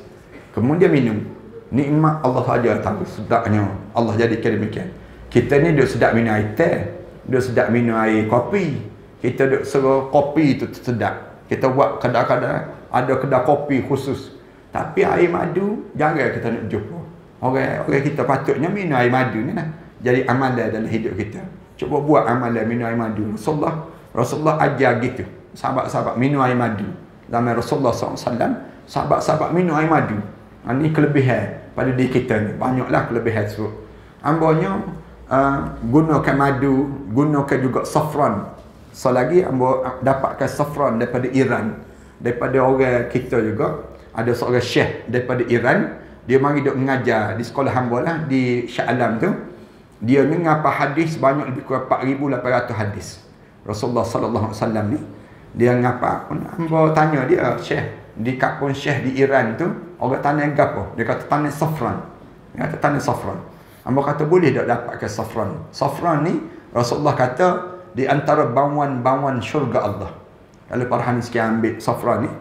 kemudian minum. Nikmat Allah saja tahu sedapnya. Allah jadikan demikian. Kita ni duk sedap minum air teh, duk sedap minum air kopi. Kita duk suruh kopi tu sedap. Kita buat kadang-kadang ada kedai kopi khusus, tapi air madu jarang kita nak jumpa. Orang kita patutnya minum air madu ni lah. Jadi amalan dalam hidup kita. Cuba buat amalan minum air madu. Rasulullah ajar gitu. Sahabat-sahabat minum air madu. Zaman Rasulullah SAW, sahabat-sahabat minum air madu. Ini kelebihan pada diri kita ni. Banyaklah kelebihan tersebut. Ambonya gunakan madu, gunakan juga saffron. So lagi ambo dapatkan saffron daripada Iran. Daripada orang kita juga. Ada seorang syekh daripada Iran. Dia mari duk mengajar di sekolah hamba lah, di Shah Alam tu. Dia ni ngapa hadis banyak lebih kurang 4,800 hadis. Rasulullah sallallahu alaihi wasallam ni dia ngapa pun hamba tanya dia, syekh di kampung syekh di Iran tu orang tanam gapo? Dia kata tanam saffron. Dia kata tanam saffron. Hamba kata boleh tak dapatkan saffron? Saffron ni Rasulullah kata di antara bauan-bauan syurga Allah. Kalau para hadis sekian ambil saffron ni,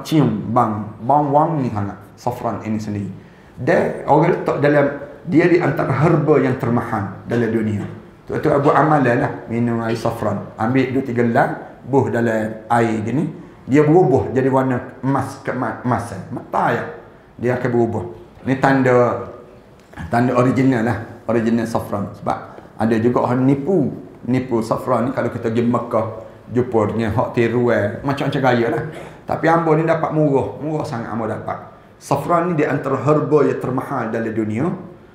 cium bang wangi sangat. Saffron ini sendiri. Dan orang letak dalam, dia di antara herba yang termahal dalam dunia. Tu Abu amalan lah, minum air saffron. Ambil 2-3 gelas, buh dalam air gini. Dia berubah jadi warna emas ke emas. Mata ya. Dia akan berubah. Ni tanda original lah. Original saffron. Sebab ada juga orang nipu saffron ni. Kalau kita pergi Mekah, jumpa dengan hak tiruan, macam-macam gaya lah. Tapi ambo ni dapat murah sangat ambo dapat. Saffron ni di antara herba yang termahal dalam dunia.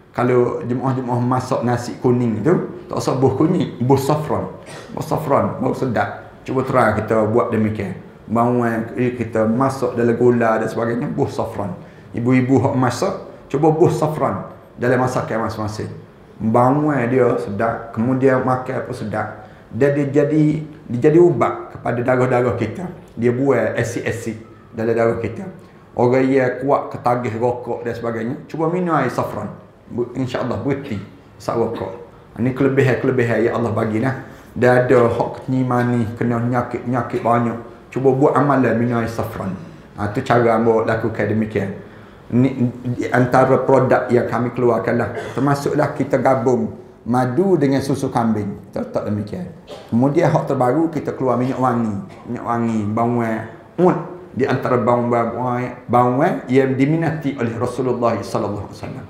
Kalau jemaah-jemaah masak nasi kuning tu, tak usah buah kuning, buah saffron. Buah saffron, bau sedap. Cuba try kita buat demikian. Bauan kita masak dalam gula dan sebagainya, buah saffron. Ibu-ibu hak masak, cuba buah saffron dalam masakan masing-masing. Bauan dia sedap, kemudian makan pun sedap. Dan dia jadi ubat kepada darah-darah kita. Dia buat asid-asid dalam darah kita. Orang yang kuat ketagih rokok dan sebagainya, cuba minum air saffron. InsyaAllah berhenti sat rokok. Ini kelebihan yang Allah bagi lah. Dan ada hak kenyiman ni, kena penyakit banyak. Cuba buat amalan minum air saffron. Itu cara ambo lakukan demikian. Ini antara produk yang kami keluarkan lah. Termasuklah kita gabung madu dengan susu kambing. Kita letak demikian. Kemudian hak terbaru kita keluar minyak wangi, bauan di antara bauan yang diminati oleh Rasulullah sallallahu alaihi wasallam.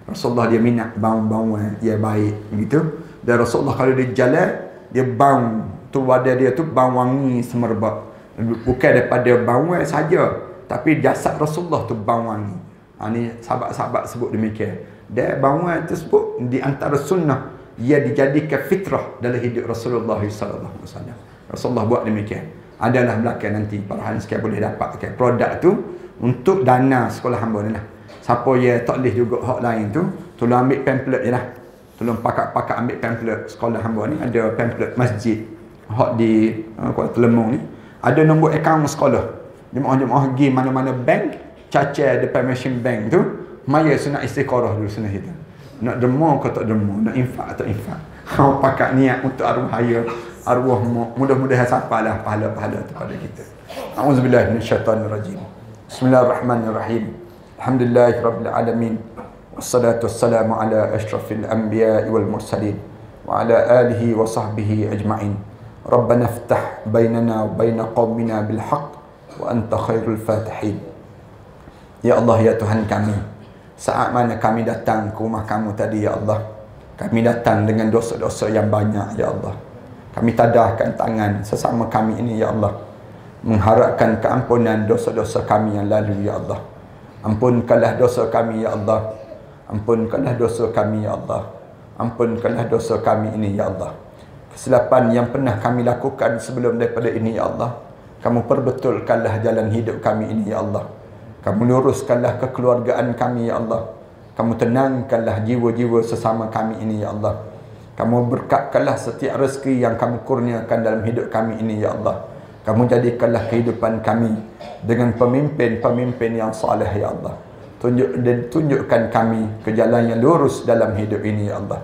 Rasulullah dia minat bauan yang baik begitu. Dan Rasulullah kalau dia jalan, dia bau tu, wadah dia tu bau wangi semerbak. Bukan daripada bauan saja, tapi jasad Rasulullah tu bau wangi. Ni sahabat-sahabat sebut demikian. Dan bauan tersebut di antara sunnah, ia dijadikan fitrah dalam hidup Rasulullah sallallahu alaihi wasallam. Rasulullah buat demikian. Adalah belakang nanti para hadirin sekalian boleh dapatkan produk tu untuk dana sekolah hamba ni lah. Siapa yang tak boleh juga hak lain tu, tolong ambil pamphlet je lah. Tolong pakat-pakat ambil pamphlet sekolah hamba ni. Ada pamphlet masjid hak di Kuala Telemong ni. Ada nombor akaun sekolah. Jemaah-jemaah pergi mana-mana bank, caca depan mesin bank tu, maya sunat istiqarah dulu sunat kita. Nak derma ke tak derma, nak infak atau infak. Kau pakat niat untuk arwah haya, arwah mudah-mudahan sampailah pahala-pahala tu pada kita. A'udzubillahi minasyaitanirrajim. Bismillahirrahmanirrahim. Alhamdulillahirabbil alamin. Wassalatu wassalamu ala asyrafil anbiya'i wal mursalin wa ala alihi wa sahbihi ajma'in. Rabbana iftah bainana wa baina qaumina bil haqq wa anta khairul fatihin. Ya Allah, ya Tuhan kami, saat mana kami datang ke rumah kamu tadi ya Allah, kami datang dengan dosa-dosa yang banyak ya Allah. Kami tadahkan tangan sesama kami ini ya Allah, mengharapkan keampunan dosa-dosa kami yang lalu ya Allah. Ampunkanlah dosa kami ya Allah. Ampunkanlah dosa kami ya Allah. Ampunkanlah dosa kami ini ya Allah. Kesilapan yang pernah kami lakukan sebelum daripada ini ya Allah, kamu perbetulkanlah jalan hidup kami ini ya Allah. Kamu luruskanlah kekeluargaan kami ya Allah. Kamu tenangkanlah jiwa-jiwa sesama kami ini ya Allah. Kamu berkatkanlah setiap rezeki yang kamu kurniakan dalam hidup kami ini ya Allah. Kamu jadikanlah kehidupan kami dengan pemimpin-pemimpin yang saleh ya Allah. Tunjukkan kami ke jalan yang lurus dalam hidup ini ya Allah.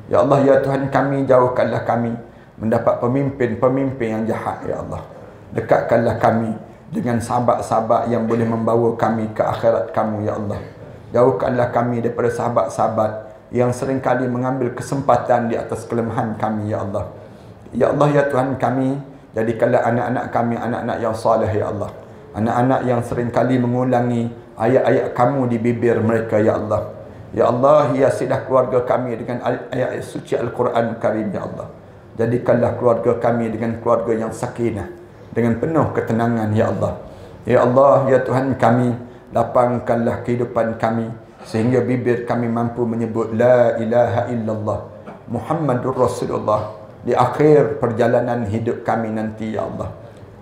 Ya Allah, ya Tuhan kami, jauhkanlah kami mendapat pemimpin-pemimpin yang jahat ya Allah. Dekatkanlah kami dengan sahabat-sahabat yang boleh membawa kami ke akhirat kamu ya Allah. Jauhkanlah kami daripada sahabat-sahabat yang seringkali mengambil kesempatan di atas kelemahan kami ya Allah. Ya Allah, ya Tuhan kami, jadikanlah anak-anak kami anak-anak yang saleh ya Allah. Anak-anak yang seringkali mengulangi ayat-ayat kamu di bibir mereka ya Allah. Ya Allah, hiasilah keluarga kami dengan ayat-ayat suci Al-Quran Karim ya Allah. Jadikanlah keluarga kami dengan keluarga yang sakinah, dengan penuh ketenangan ya Allah. Ya Allah, ya Tuhan kami, lapangkanlah kehidupan kami sehingga bibir kami mampu menyebut la ilaha illallah Muhammadur Rasulullah di akhir perjalanan hidup kami nanti ya Allah.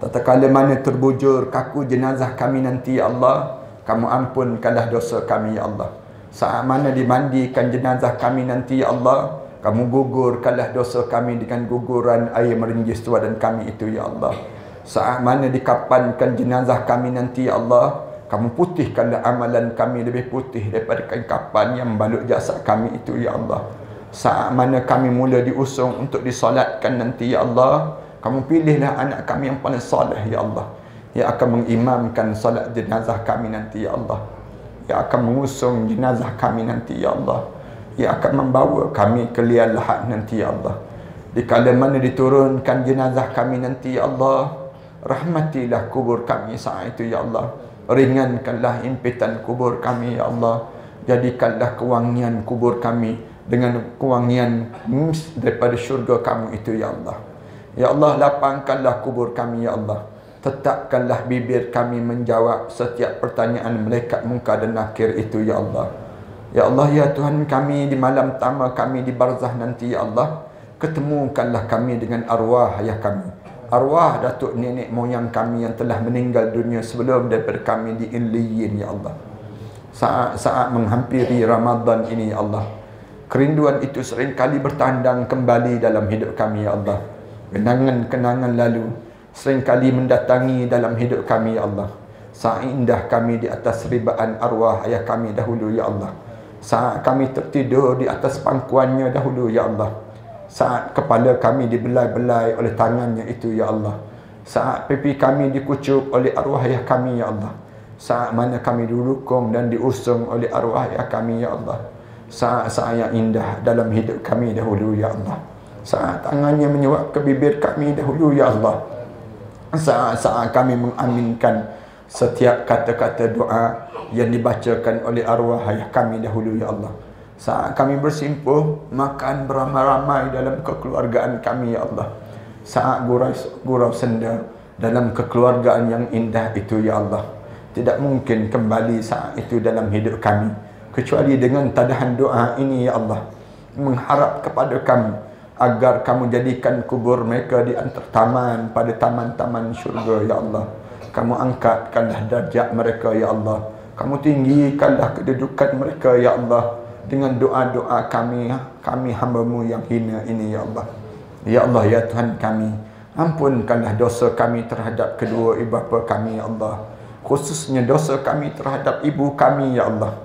Tatkala mana terbujur kaku jenazah kami nanti ya Allah, kamu ampunkanlah dosa kami ya Allah. Saat mana dimandikan jenazah kami nanti ya Allah, kamu gugurkanlah dosa kami dengan guguran air meringis badan kami itu ya Allah. Saat mana dikapankan jenazah kami nanti ya Allah, kamu putihkanlah amalan kami lebih putih daripada kain kapan yang membalut jasad kami itu ya Allah. Saat mana kami mula diusung untuk disolatkan nanti ya Allah, kamu pilihlah anak kami yang paling soleh ya Allah, yang akan mengimamkan solat jenazah kami nanti ya Allah, yang akan mengusung jenazah kami nanti ya Allah, yang akan membawa kami ke liang lahat nanti ya Allah. Di kala mana diturunkan jenazah kami nanti ya Allah, rahmatilah kubur kami saat itu ya Allah. Ringankanlah impitan kubur kami ya Allah. Jadikanlah kewangian kubur kami dengan kewangian daripada syurga kamu itu ya Allah. Ya Allah, lapangkanlah kubur kami ya Allah. Tetapkanlah bibir kami menjawab setiap pertanyaan malaikat munkar dan nakir itu ya Allah. Ya Allah, ya Tuhan kami, di malam pertama kami di barzah nanti ya Allah, ketemukanlah kami dengan arwah ayah kami, arwah datuk nenek moyang kami yang telah meninggal dunia sebelum daripada kami di Illiyin ya Allah. Saat menghampiri Ramadan ini ya Allah, kerinduan itu seringkali bertandang kembali dalam hidup kami ya Allah. Kenangan-kenangan lalu seringkali mendatangi dalam hidup kami ya Allah. Saat indah kami di atas ribaan arwah ayah kami dahulu ya Allah. Saat kami tertidur di atas pangkuannya dahulu ya Allah. Saat kepala kami dibelai-belai oleh tangannya itu ya Allah. Saat pipi kami dikucuk oleh arwah ayah kami ya Allah. Saat mana kami dirukung dan diusung oleh arwah ayah kami ya Allah. Saat-saat yang indah dalam hidup kami dahulu ya Allah. Saat tangannya menyuap ke bibir kami dahulu ya Allah. Saat-saat kami mengaminkan setiap kata-kata doa yang dibacakan oleh arwah ayah kami dahulu ya Allah. Saat kami bersimpuh, makan beramai-ramai dalam kekeluargaan kami, ya Allah. Saat gurau senda dalam kekeluargaan yang indah itu, ya Allah. Tidak mungkin kembali saat itu dalam hidup kami, kecuali dengan tadahan doa ini, ya Allah. Mengharap kepada kami agar kamu jadikan kubur mereka di antara taman pada taman-taman syurga, ya Allah. Kamu angkatkanlah darjat mereka, ya Allah. Kamu tinggikanlah kedudukan mereka, ya Allah, dengan doa-doa kami hamba-Mu yang hina ini, ya Allah. Ya Allah, ya Tuhan kami, ampunkanlah dosa kami terhadap kedua ibu bapa kami, ya Allah. Khususnya dosa kami terhadap ibu kami, ya Allah.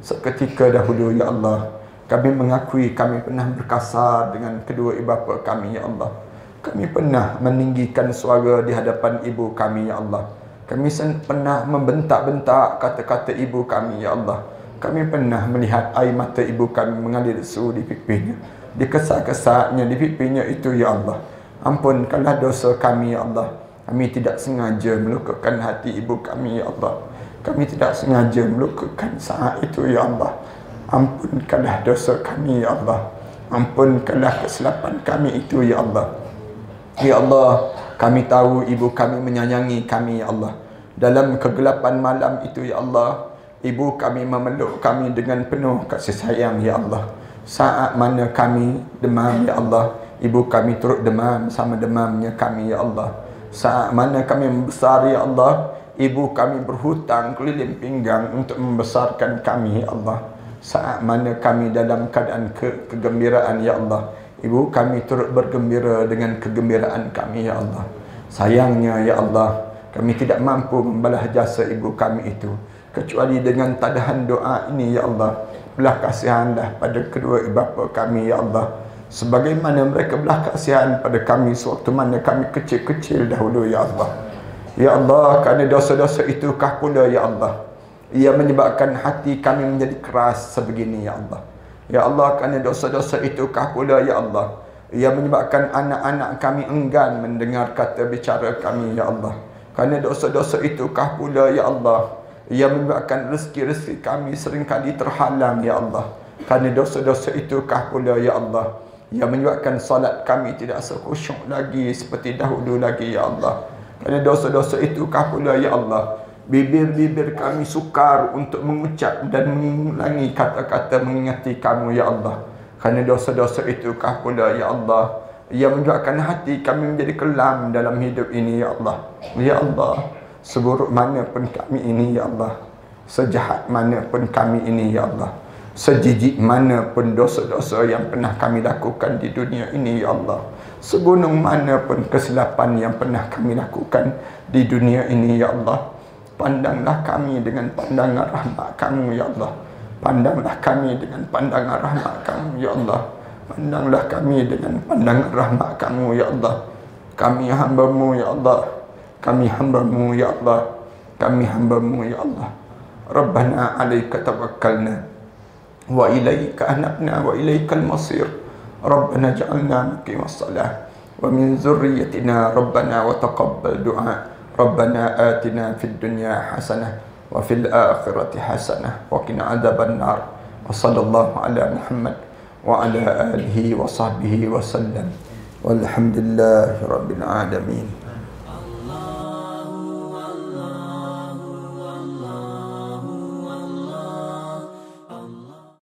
Seketika dahulu, ya Allah, kami mengakui kami pernah berkasar dengan kedua ibu bapa kami, ya Allah. Kami pernah meninggikan suara di hadapan ibu kami, ya Allah. Kami pernah membentak-bentak kata-kata ibu kami, ya Allah. Kami pernah melihat air mata ibu kami mengalir lesu di pipinya, dikesak-kesaknya di pipinya itu, ya Allah. Ampunkanlah dosa kami, ya Allah. Kami tidak sengaja melukakan hati ibu kami, ya Allah. Kami tidak sengaja melukakan saat itu, ya Allah. Ampunkanlah dosa kami, ya Allah. Ampunkanlah kesilapan kami itu, ya Allah. Ya Allah, kami tahu ibu kami menyayangi kami, ya Allah. Dalam kegelapan malam itu, ya Allah, ibu kami memeluk kami dengan penuh kasih sayang, ya Allah. Saat mana kami demam, ya Allah, ibu kami turut demam sama demamnya kami, ya Allah. Saat mana kami membesar, ya Allah, ibu kami berhutang keliling pinggang untuk membesarkan kami, ya Allah. Saat mana kami dalam keadaan kegembiraan, ya Allah, ibu kami turut bergembira dengan kegembiraan kami, ya Allah. Sayangnya, ya Allah, kami tidak mampu membalas jasa ibu kami itu, kecuali dengan tadahan doa ini, ya Allah. Belah kasihanlah pada kedua ibu bapa kami, ya Allah, sebagaimana mereka belah kasihan pada kami sewaktu mana kami kecil-kecil dahulu, ya Allah. Ya Allah, kerana dosa-dosa itu kah pula, ya Allah, ia menyebabkan hati kami menjadi keras sebegini, ya Allah. Ya Allah, kerana dosa-dosa itu kah pula, ya Allah, ia menyebabkan anak-anak kami enggan mendengar kata bicara kami, ya Allah. Kerana dosa-dosa itu kah pula, ya Allah, ia menyebabkan rezeki-rezeki kami seringkali terhalang, ya Allah. Kerana dosa-dosa itu kah pula, ya Allah, ia menyebabkan salat kami tidak sekhusyuk lagi seperti dahulu lagi, ya Allah. Kerana dosa-dosa itu kah pula, ya Allah, bibir-bibir kami sukar untuk mengucap dan mengulangi kata-kata mengingati kamu, ya Allah. Kerana dosa-dosa itu kah pula, ya Allah, ia menyebabkan hati kami menjadi kelam dalam hidup ini, ya Allah. Ya Allah, seburuk mana pun kami ini, ya Allah, sejahat mana pun kami ini, ya Allah, sejijik mana pun dosa-dosa yang pernah kami lakukan di dunia ini, ya Allah, segunung mana pun kesilapan yang pernah kami lakukan di dunia ini, ya Allah, pandanglah kami dengan pandangan rahmat kamu, ya Allah. Pandanglah kami dengan pandangan rahmat kamu, ya Allah. Pandanglah kami dengan pandangan rahmat kamu, ya Allah. Kami hamba-Mu, ya Allah. Kami hamba-Mu, ya Allah. Kami hamba-Mu, ya Allah. Rabbana alaika tawakkalna wa ilaika anabna wa ilaikal masir. Rabbana ja'alna muqimas salah wa min zurriyyatina rabbana wa taqabbal du'a. Rabbana atina fid dunya hasanah wa fil akhirati hasanah wa qina adzaban nar. Wa sallallahu ala Muhammad wa ala alihi wa sahbihi wa sallam. Walhamdulillahi rabbil alamin.